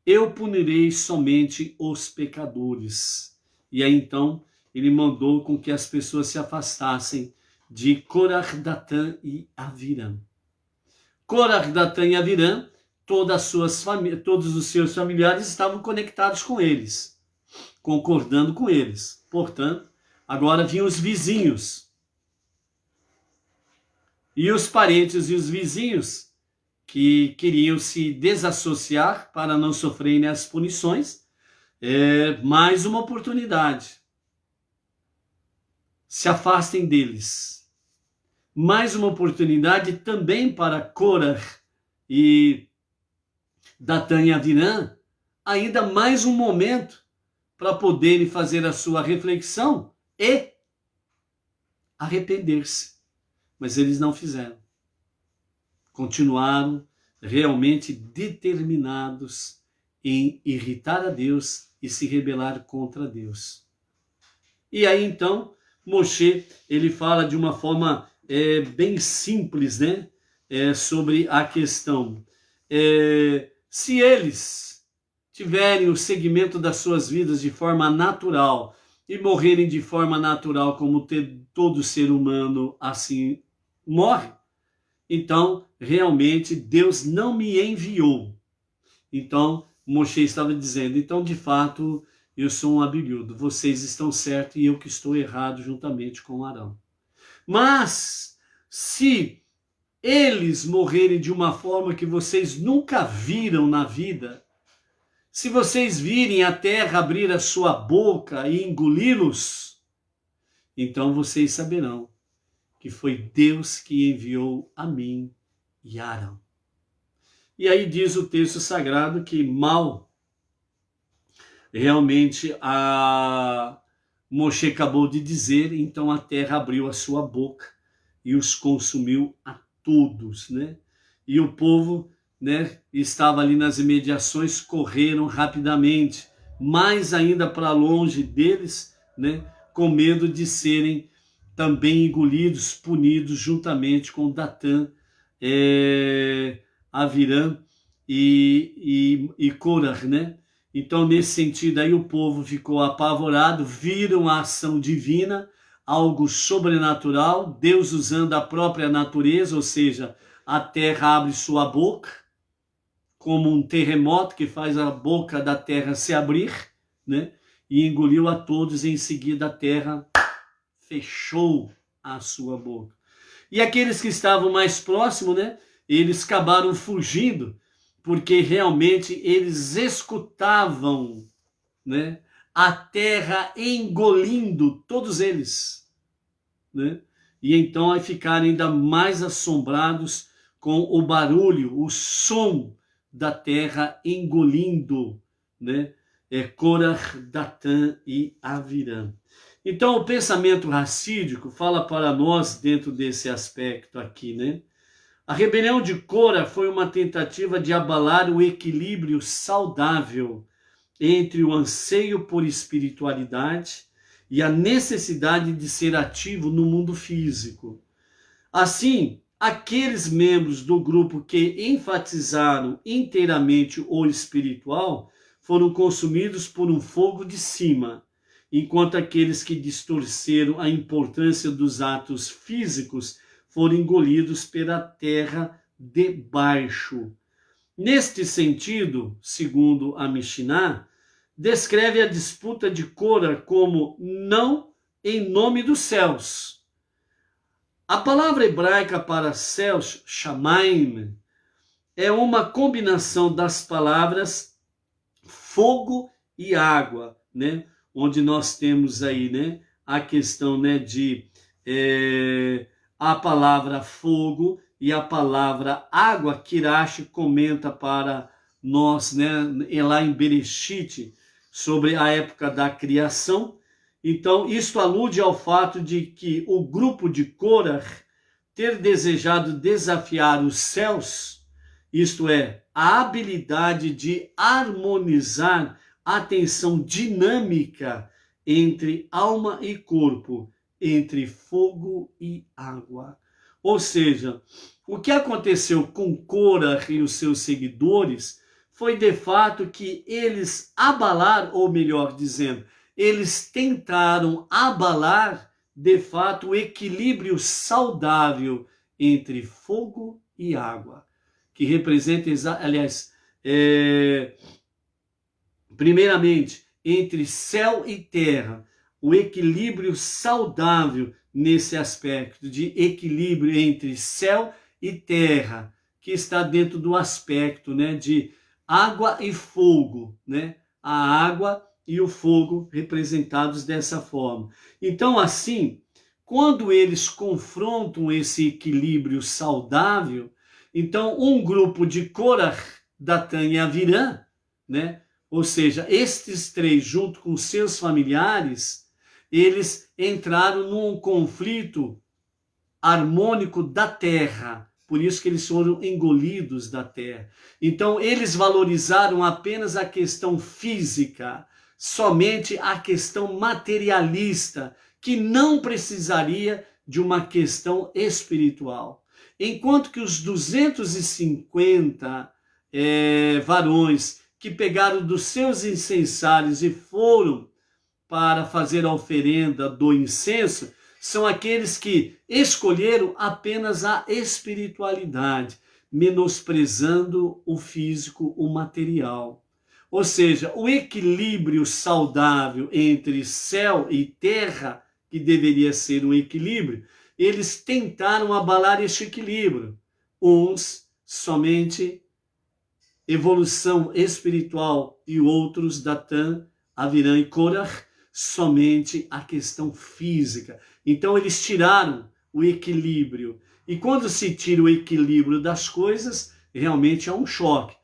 eu punirei somente os pecadores. E aí então ele mandou com que as pessoas se afastassem de Korah, Datã e Avirã. Korah, Datã e Avirã, todos os seus familiares estavam conectados com eles, concordando com eles. Portanto, agora vinham os vizinhos. E os parentes e os vizinhos que queriam se desassociar para não sofrerem as punições, mais uma oportunidade. Se afastem deles. Mais uma oportunidade também para Korah e Datã e Avirã, ainda mais um momento para poderem fazer a sua reflexão e arrepender-se. Mas eles não fizeram. Continuaram realmente determinados em irritar a Deus e se rebelar contra Deus. E aí então, Moshe, ele fala de uma forma bem simples, né? Sobre a questão. Se eles tiverem o segmento das suas vidas de forma natural e morrerem de forma natural como todo ser humano assim morre, então realmente Deus não me enviou. Então Moshe estava dizendo, então de fato eu sou um abelhudo, vocês estão certos e eu que estou errado juntamente com Arão. Mas se eles morrerem de uma forma que vocês nunca viram na vida, se vocês virem a terra abrir a sua boca e engoli-los, então vocês saberão que foi Deus que enviou a mim e a Arão. E aí diz o texto sagrado que mal realmente a Moshe acabou de dizer, então a terra abriu a sua boca e os consumiu a todos, né? E o povo, né, estava ali nas imediações, correram rapidamente, mais ainda para longe deles, né, com medo de serem também engolidos, punidos juntamente com Datã, Avirã e Corah, né? Então, nesse sentido aí, o povo ficou apavorado, viram a ação divina, algo sobrenatural, Deus usando a própria natureza, ou seja, a terra abre sua boca, como um terremoto que faz a boca da terra se abrir, né? E engoliu a todos, em seguida a terra fechou a sua boca. E aqueles que estavam mais próximos, né? Eles acabaram fugindo, porque realmente eles escutavam, né, a terra engolindo todos eles, né? E então aí ficaram ainda mais assombrados com o barulho, o som da terra engolindo, né? Corah, Datã e Avirã. Então o pensamento racídico fala para nós dentro desse aspecto aqui, né? A rebelião de Corah foi uma tentativa de abalar o equilíbrio saudável entre o anseio por espiritualidade e a necessidade de ser ativo no mundo físico. Assim, aqueles membros do grupo que enfatizaram inteiramente o espiritual foram consumidos por um fogo de cima, enquanto aqueles que distorceram a importância dos atos físicos foram engolidos pela terra de baixo. Neste sentido, segundo a Mishnah, descreve a disputa de Corah como não em nome dos céus. A palavra hebraica para céus, shamaim, é uma combinação das palavras fogo e água, né? Onde nós temos aí, né, a questão, né, de a palavra fogo e a palavra água, que Rashi comenta para nós, né, lá em Bereshit, sobre a época da criação. Então, isto alude ao fato de que o grupo de Corah ter desejado desafiar os céus, isto é, a habilidade de harmonizar a tensão dinâmica entre alma e corpo, entre fogo e água. Ou seja, o que aconteceu com Corah e os seus seguidores foi de fato que eles abalaram, ou melhor dizendo, eles tentaram abalar de fato o equilíbrio saudável entre fogo e água, que representa, aliás, primeiramente, entre céu e terra, o equilíbrio saudável nesse aspecto de equilíbrio entre céu e terra, que está dentro do aspecto, né, de água e fogo, né? A água e o fogo representados dessa forma. Então, assim, quando eles confrontam esse equilíbrio saudável, então um grupo de Corah, Datã e Avirã, né? Ou seja, estes três, junto com seus familiares, eles entraram num conflito harmônico da terra. Por isso que eles foram engolidos da terra. Então, eles valorizaram apenas a questão física, somente a questão materialista, que não precisaria de uma questão espiritual. Enquanto que os 250 varões que pegaram dos seus incensários e foram para fazer a oferenda do incenso, são aqueles que escolheram apenas a espiritualidade, menosprezando o físico, o material. Ou seja, o equilíbrio saudável entre céu e terra, que deveria ser um equilíbrio, eles tentaram abalar este equilíbrio. Uns somente evolução espiritual e outros, Datã, Avirã e Korah, somente a questão física. Então eles tiraram o equilíbrio. E quando se tira o equilíbrio das coisas, realmente é um choque.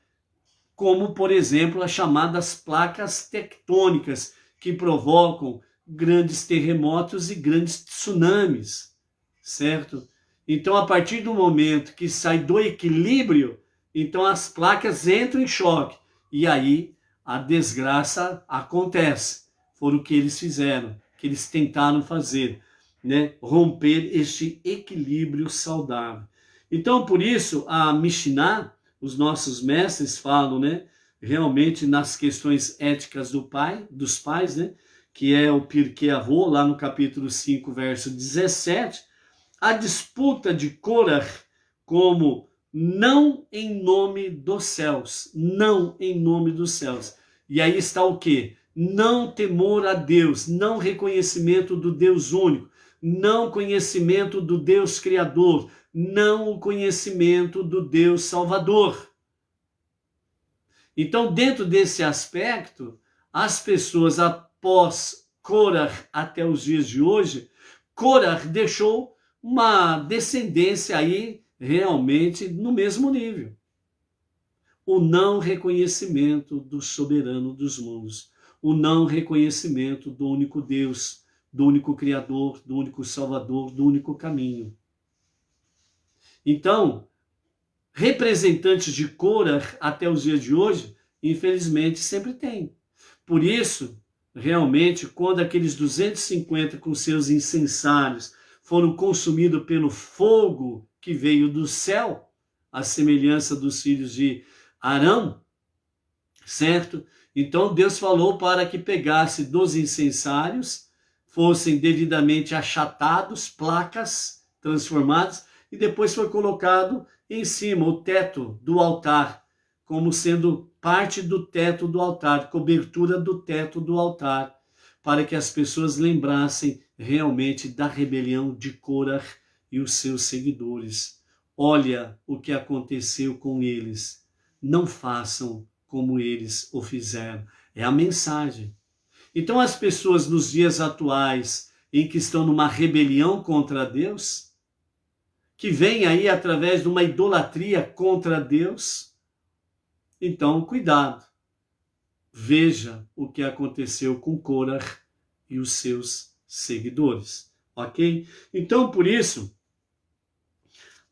Como, por exemplo, as chamadas placas tectônicas, que provocam grandes terremotos e grandes tsunamis, certo? Então, a partir do momento que sai do equilíbrio, então as placas entram em choque. E aí a desgraça acontece. Foi o que eles fizeram, que eles tentaram fazer, né? Romper este equilíbrio saudável. Então, por isso, a Mishnah, os nossos mestres falam, né? Realmente nas questões éticas dos pais, né? Que é o Pirkei Avot, lá no capítulo 5, verso 17, a disputa de Korah como não em nome dos céus, não em nome dos céus. E aí está o quê? Não temor a Deus, não reconhecimento do Deus único, não conhecimento do Deus Criador, não o conhecimento do Deus Salvador. Então, dentro desse aspecto, as pessoas após Korah até os dias de hoje, Korah deixou uma descendência aí realmente no mesmo nível. O não reconhecimento do soberano dos mundos, o não reconhecimento do único Deus, do único Criador, do único Salvador, do único caminho. Então, representantes de Korah até os dias de hoje, infelizmente, sempre tem. Por isso, realmente, quando aqueles 250 com seus incensários foram consumidos pelo fogo que veio do céu, à semelhança dos filhos de Arão, certo? Então Deus falou para que pegasse dos incensários, fossem devidamente achatados, placas transformadas, e depois foi colocado em cima o teto do altar, como sendo parte do teto do altar, cobertura do teto do altar, para que as pessoas lembrassem realmente da rebelião de Korah e os seus seguidores. Olha o que aconteceu com eles. Não façam como eles o fizeram. É a mensagem. Então as pessoas nos dias atuais, em que estão numa rebelião contra Deus, que vem aí através de uma idolatria contra Deus, então cuidado. Veja o que aconteceu com Korah e os seus seguidores, ok? Então, por isso,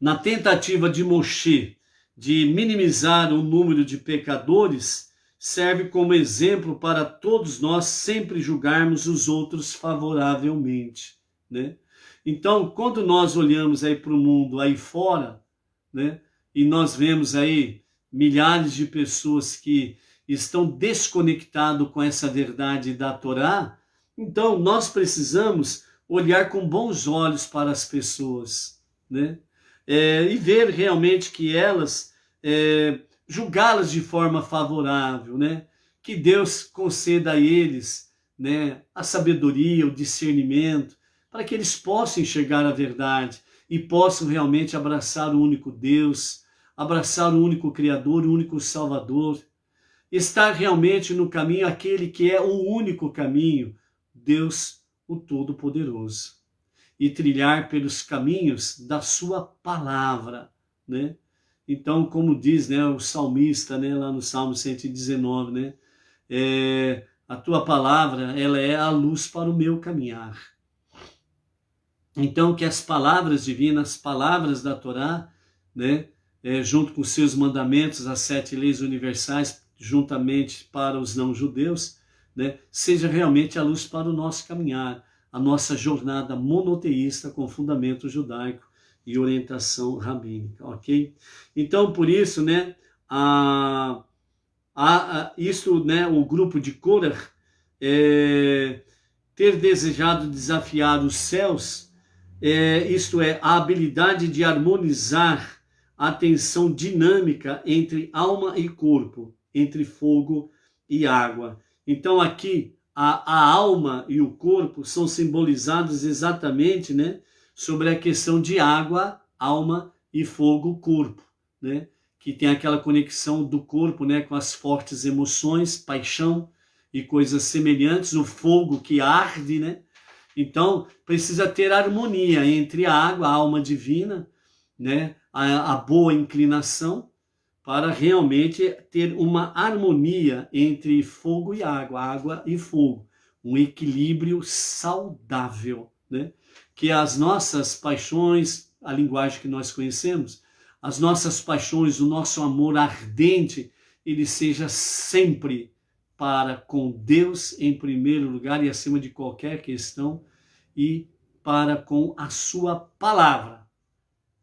na tentativa de Moshe de minimizar o número de pecadores, serve como exemplo para todos nós sempre julgarmos os outros favoravelmente, né? Então, quando nós olhamos aí para o mundo aí fora, né, e nós vemos aí milhares de pessoas que estão desconectados com essa verdade da Torá, então nós precisamos olhar com bons olhos para as pessoas, né? E ver realmente que elas, julgá-las de forma favorável, né? Que Deus conceda a eles, né, a sabedoria, o discernimento, para que eles possam enxergar a verdade e possam realmente abraçar o único Deus, abraçar o único Criador, o único Salvador, estar realmente no caminho aquele que é o único caminho, Deus o Todo-Poderoso, e trilhar pelos caminhos da sua palavra, né? Então, como diz, né, o salmista, né, lá no Salmo 119, né, a tua palavra, ela é a luz para o meu caminhar. Então, que as palavras divinas, as palavras da Torá, né, junto com seus mandamentos, as 7 leis universais, juntamente para os não-judeus, né, seja realmente a luz para o nosso caminhar, a nossa jornada monoteísta com fundamento judaico e orientação rabínica, ok? Então, por isso, né, isso, né, o grupo de Korah ter desejado desafiar os céus, isto é, a habilidade de harmonizar a tensão dinâmica entre alma e corpo, entre fogo e água. Então aqui a alma e o corpo são simbolizados exatamente, né, sobre a questão de água, alma e fogo, corpo, né, que tem aquela conexão do corpo, né, com as fortes emoções, paixão e coisas semelhantes, o fogo que arde, né. Então precisa ter harmonia entre a água, a alma divina, né, a boa inclinação, para realmente ter uma harmonia entre fogo e água e fogo, um equilíbrio saudável, né? Que as nossas paixões, a linguagem que nós conhecemos, as nossas paixões, o nosso amor ardente, ele seja sempre para com Deus em primeiro lugar e acima de qualquer questão, e para com a sua palavra.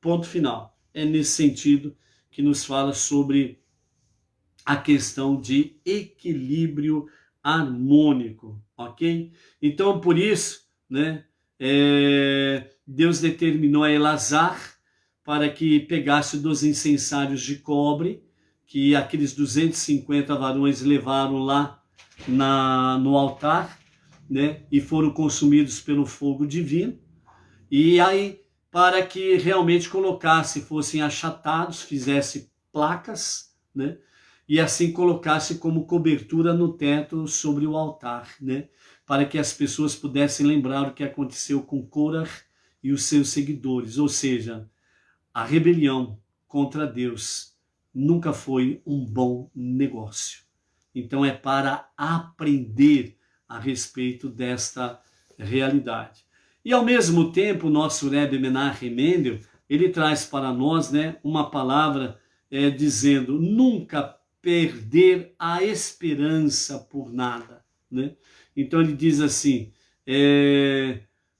Ponto final. É nesse sentido que nos fala sobre a questão de equilíbrio harmônico, ok? Então, por isso, né, Deus determinou a Elazar para que pegasse dos incensários de cobre, que aqueles 250 varões levaram lá no altar, né, e foram consumidos pelo fogo divino, e aí para que realmente colocasse, fossem achatados, fizesse placas, né? E assim colocasse como cobertura no teto sobre o altar, né? Para que as pessoas pudessem lembrar o que aconteceu com Corah e os seus seguidores. Ou seja, a rebelião contra Deus nunca foi um bom negócio. Então é para aprender a respeito desta realidade. E ao mesmo tempo, o nosso Rebbe Menachem Mendel, ele traz para nós, né, uma palavra dizendo: nunca perder a esperança por nada, né? Então ele diz assim,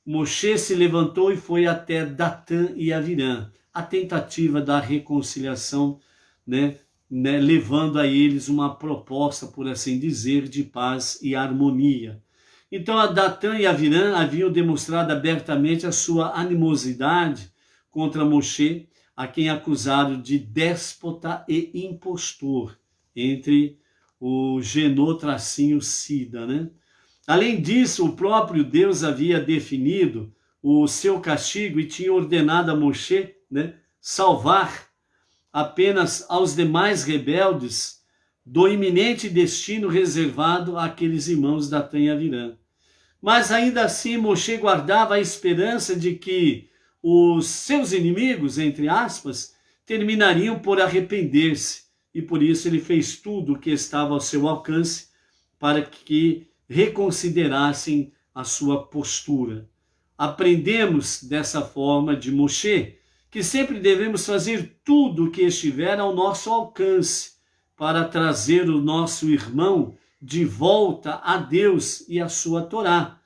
Moshe se levantou e foi até Datã e Avirã, a tentativa da reconciliação, né, levando a eles uma proposta, por assim dizer, de paz e harmonia. Então a Datã e Avirã haviam demonstrado abertamente a sua animosidade contra Moshe, a quem acusaram de déspota e impostor, entre o Genô-Cida, né? Além disso, o próprio Deus havia definido o seu castigo e tinha ordenado a Moshe, né, salvar apenas aos demais rebeldes do iminente destino reservado àqueles irmãos Datã e Avirã. Mas ainda assim Moshe guardava a esperança de que os seus inimigos, entre aspas, terminariam por arrepender-se, e por isso ele fez tudo o que estava ao seu alcance para que reconsiderassem a sua postura. Aprendemos dessa forma de Moshe que sempre devemos fazer tudo o que estiver ao nosso alcance para trazer o nosso irmão de volta a Deus e a sua Torá,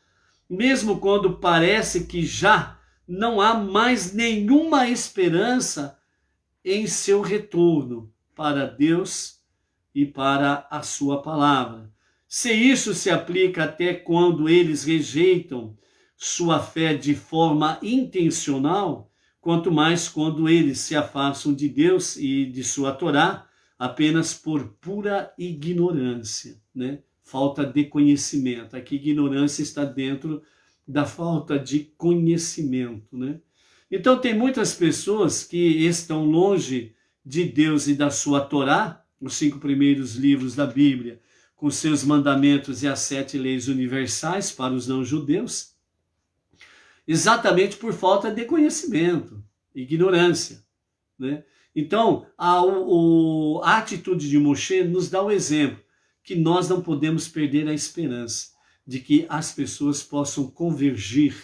mesmo quando parece que já não há mais nenhuma esperança em seu retorno para Deus e para a sua palavra. Se isso se aplica até quando eles rejeitam sua fé de forma intencional, quanto mais quando eles se afastam de Deus e de sua Torá apenas por pura ignorância, né? Falta de conhecimento. Aqui ignorância está dentro da falta de conhecimento, né? Então tem muitas pessoas que estão longe de Deus e da sua Torá, os 5 primeiros livros da Bíblia, com seus mandamentos e as 7 leis universais para os não-judeus, exatamente por falta de conhecimento, ignorância, né? Então, a atitude de Moshe nos dá o exemplo que nós não podemos perder a esperança de que as pessoas possam convergir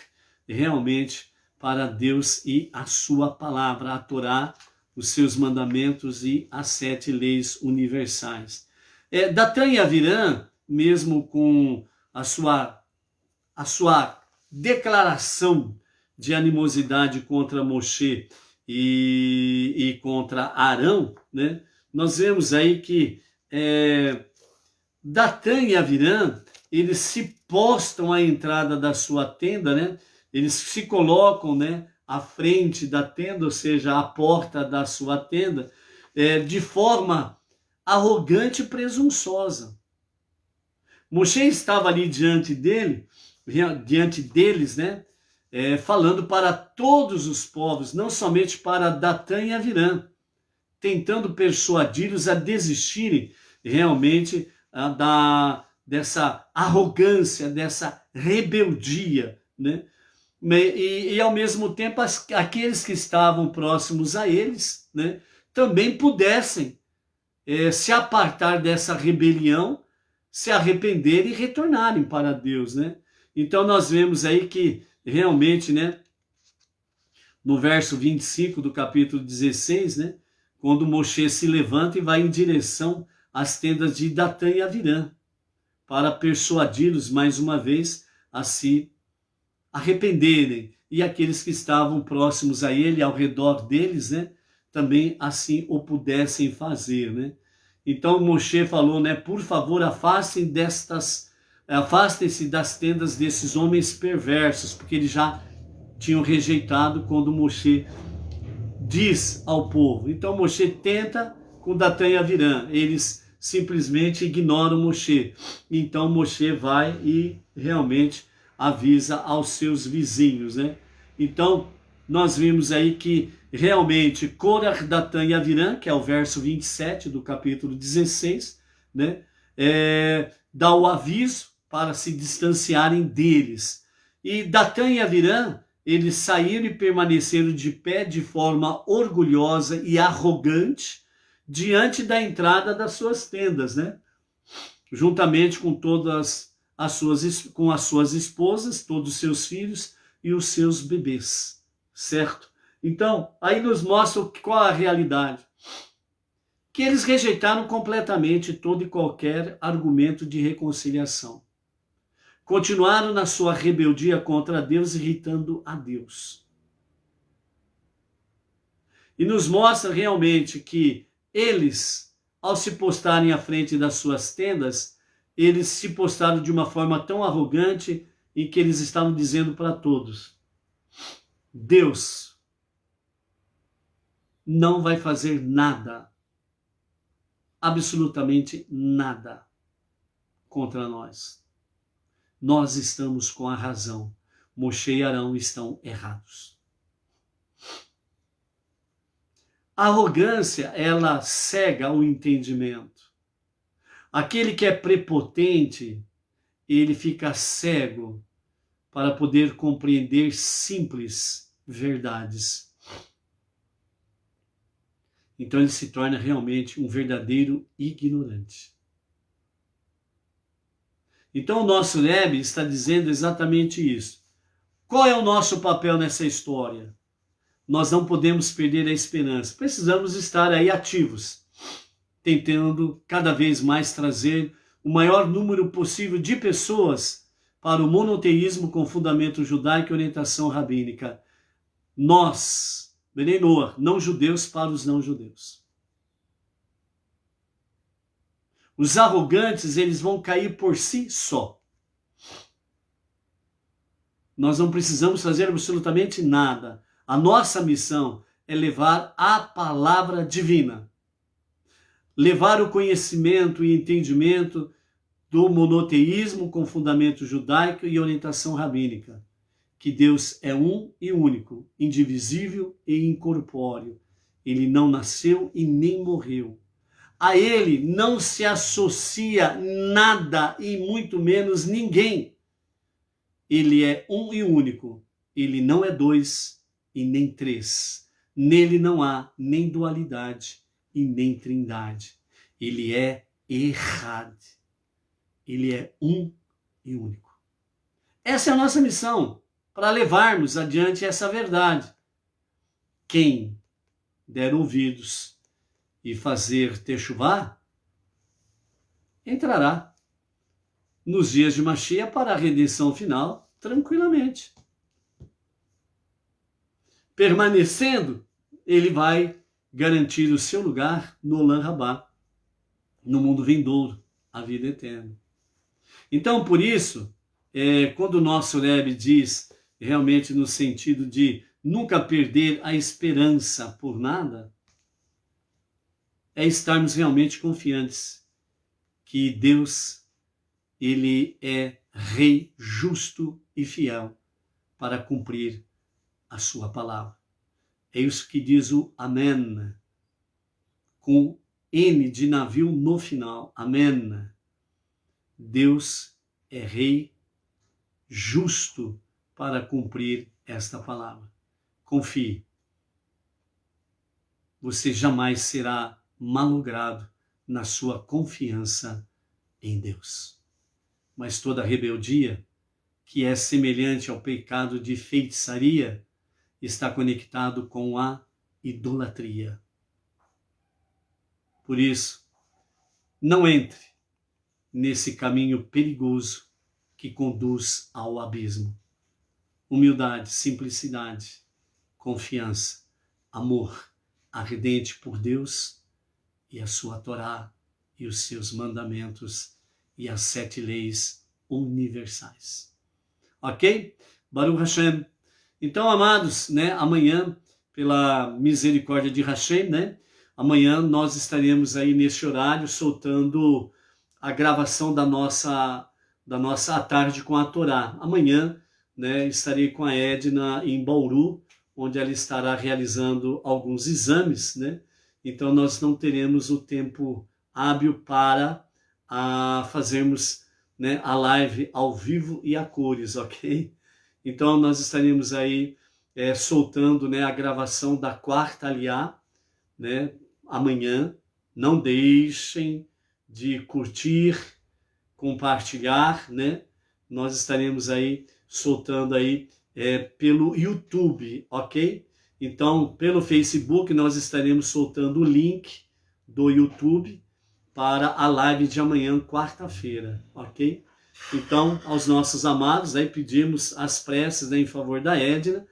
realmente para Deus e a sua palavra, a Torá, os seus mandamentos e as 7 leis universais. Datã e Avirã, mesmo com a sua declaração de animosidade contra Moshe e contra Arão, né, nós vemos aí que Datã e Avirã, eles se postam à entrada da sua tenda, né, eles se colocam, né, à frente da tenda, ou seja, à porta da sua tenda, de forma arrogante e presunçosa. Moshe estava ali diante deles, né, falando para todos os povos, não somente para Datã e Avirã, tentando persuadi-los a desistirem realmente dessa arrogância, dessa rebeldia, né? E ao mesmo tempo aqueles que estavam próximos a eles, né, também pudessem se apartar dessa rebelião, se arrependerem e retornarem para Deus, né? Então nós vemos aí que realmente, né, no verso 25 do capítulo 16, né, quando Moshe se levanta e vai em direção às tendas de Datã e Avirã, para persuadi-los mais uma vez a se arrependerem, e aqueles que estavam próximos a ele, ao redor deles, né, também assim o pudessem fazer, né? Então Moshe falou, né, por favor, afastem-se das tendas desses homens perversos, porque eles já tinham rejeitado quando Moshe diz ao povo. Então Moshe tenta com Datã e Avirã, eles simplesmente ignoram Moshe. Então Moshe vai e realmente avisa aos seus vizinhos, né? Então nós vimos aí que realmente Korah, Datã e Avirã, que é o verso 27 do capítulo 16, né, dá o aviso para se distanciarem deles. E Datã e Avirã, eles saíram e permaneceram de pé de forma orgulhosa e arrogante diante da entrada das suas tendas, né? Juntamente com todas as suas esposas, todos os seus filhos e os seus bebês, certo? Então, aí nos mostra qual a realidade. Que eles rejeitaram completamente todo e qualquer argumento de reconciliação. Continuaram na sua rebeldia contra Deus, irritando a Deus. E nos mostra realmente que eles, ao se postarem à frente das suas tendas, eles se postaram de uma forma tão arrogante em que eles estavam dizendo para todos: Deus não vai fazer nada, absolutamente nada, contra nós. Nós estamos com a razão. Moshe e Arão estão errados. A arrogância, ela cega o entendimento. Aquele que é prepotente, ele fica cego para poder compreender simples verdades. Então ele se torna realmente um verdadeiro ignorante. Então o nosso Rebbe está dizendo exatamente isso. Qual é o nosso papel nessa história? Nós não podemos perder a esperança. Precisamos estar aí ativos, tentando cada vez mais trazer o maior número possível de pessoas para o monoteísmo com fundamento judaico e orientação rabínica. Nós, Benei Noach, não judeus para os não judeus. Os arrogantes, eles vão cair por si só. Nós não precisamos fazer absolutamente nada. A nossa missão é levar a palavra divina. Levar o conhecimento e entendimento do monoteísmo com fundamento judaico e orientação rabínica. Que Deus é um e único, indivisível e incorpóreo. Ele não nasceu e nem morreu. A ele não se associa nada e muito menos ninguém. Ele é um e único. Ele não é dois e nem três. Nele não há nem dualidade e nem trindade. Ele é Echad. Ele é um e único. Essa é a nossa missão, para levarmos adiante essa verdade. Quem der ouvidos e fazer techuvá, entrará nos dias de Mashiach para a redenção final tranquilamente. Permanecendo, ele vai garantir o seu lugar no Olam Rabá, no mundo vindouro, a vida eterna. Então, por isso, quando o nosso Rebbe diz realmente no sentido de nunca perder a esperança por nada, é estarmos realmente confiantes que Deus, Ele é Rei justo e fiel para cumprir a sua palavra. É isso que diz o Amém, com N de navio no final. Amém. Deus é Rei justo para cumprir esta palavra. Confie. Você jamais será malogrado na sua confiança em Deus. Mas toda rebeldia, que é semelhante ao pecado de feitiçaria, está conectado com a idolatria. Por isso, não entre nesse caminho perigoso que conduz ao abismo. Humildade, simplicidade, confiança, amor ardente por Deus e a sua Torá e os seus mandamentos e as 7 leis universais. Ok? Baruch Hashem. Então, amados, né, amanhã, pela misericórdia de Hashem, né, amanhã nós estaremos aí nesse horário soltando a gravação da nossa à tarde com a Torá. Amanhã, né, estarei com a Edna em Bauru, onde ela estará realizando alguns exames, né? Então nós não teremos o tempo hábil para fazermos, né, a live ao vivo e a cores, ok? Então nós estaremos aí soltando, né, a gravação da quarta aliá, né, amanhã. Não deixem de curtir, compartilhar, né? Nós estaremos aí soltando aí pelo YouTube, ok? Então, pelo Facebook, nós estaremos soltando o link do YouTube para a live de amanhã, quarta-feira, ok? Então, aos nossos amados, aí pedimos as preces, né, em favor da Edna,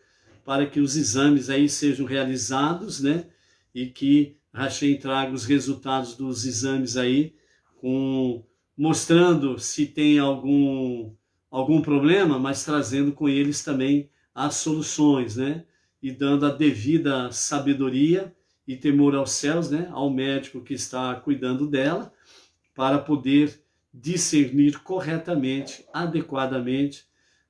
para que os exames aí sejam realizados, né? E que Hashem traga os resultados dos exames aí, mostrando se tem algum problema, mas trazendo com eles também as soluções, né? E dando a devida sabedoria e temor aos céus, né? Ao médico que está cuidando dela, para poder discernir corretamente, adequadamente,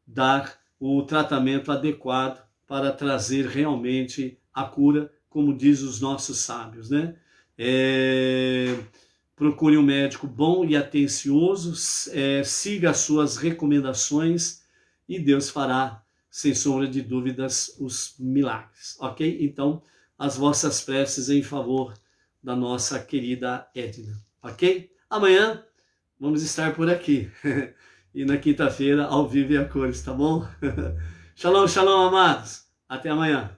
dar o tratamento adequado para trazer realmente a cura, como diz os nossos sábios, né? Procure um médico bom e atencioso, siga as suas recomendações e Deus fará, sem sombra de dúvidas, os milagres, ok? Então, as vossas preces em favor da nossa querida Edna, ok? Amanhã vamos estar por aqui e na quinta-feira ao vivo e a cores, tá bom? Shalom, shalom, amados. Até amanhã.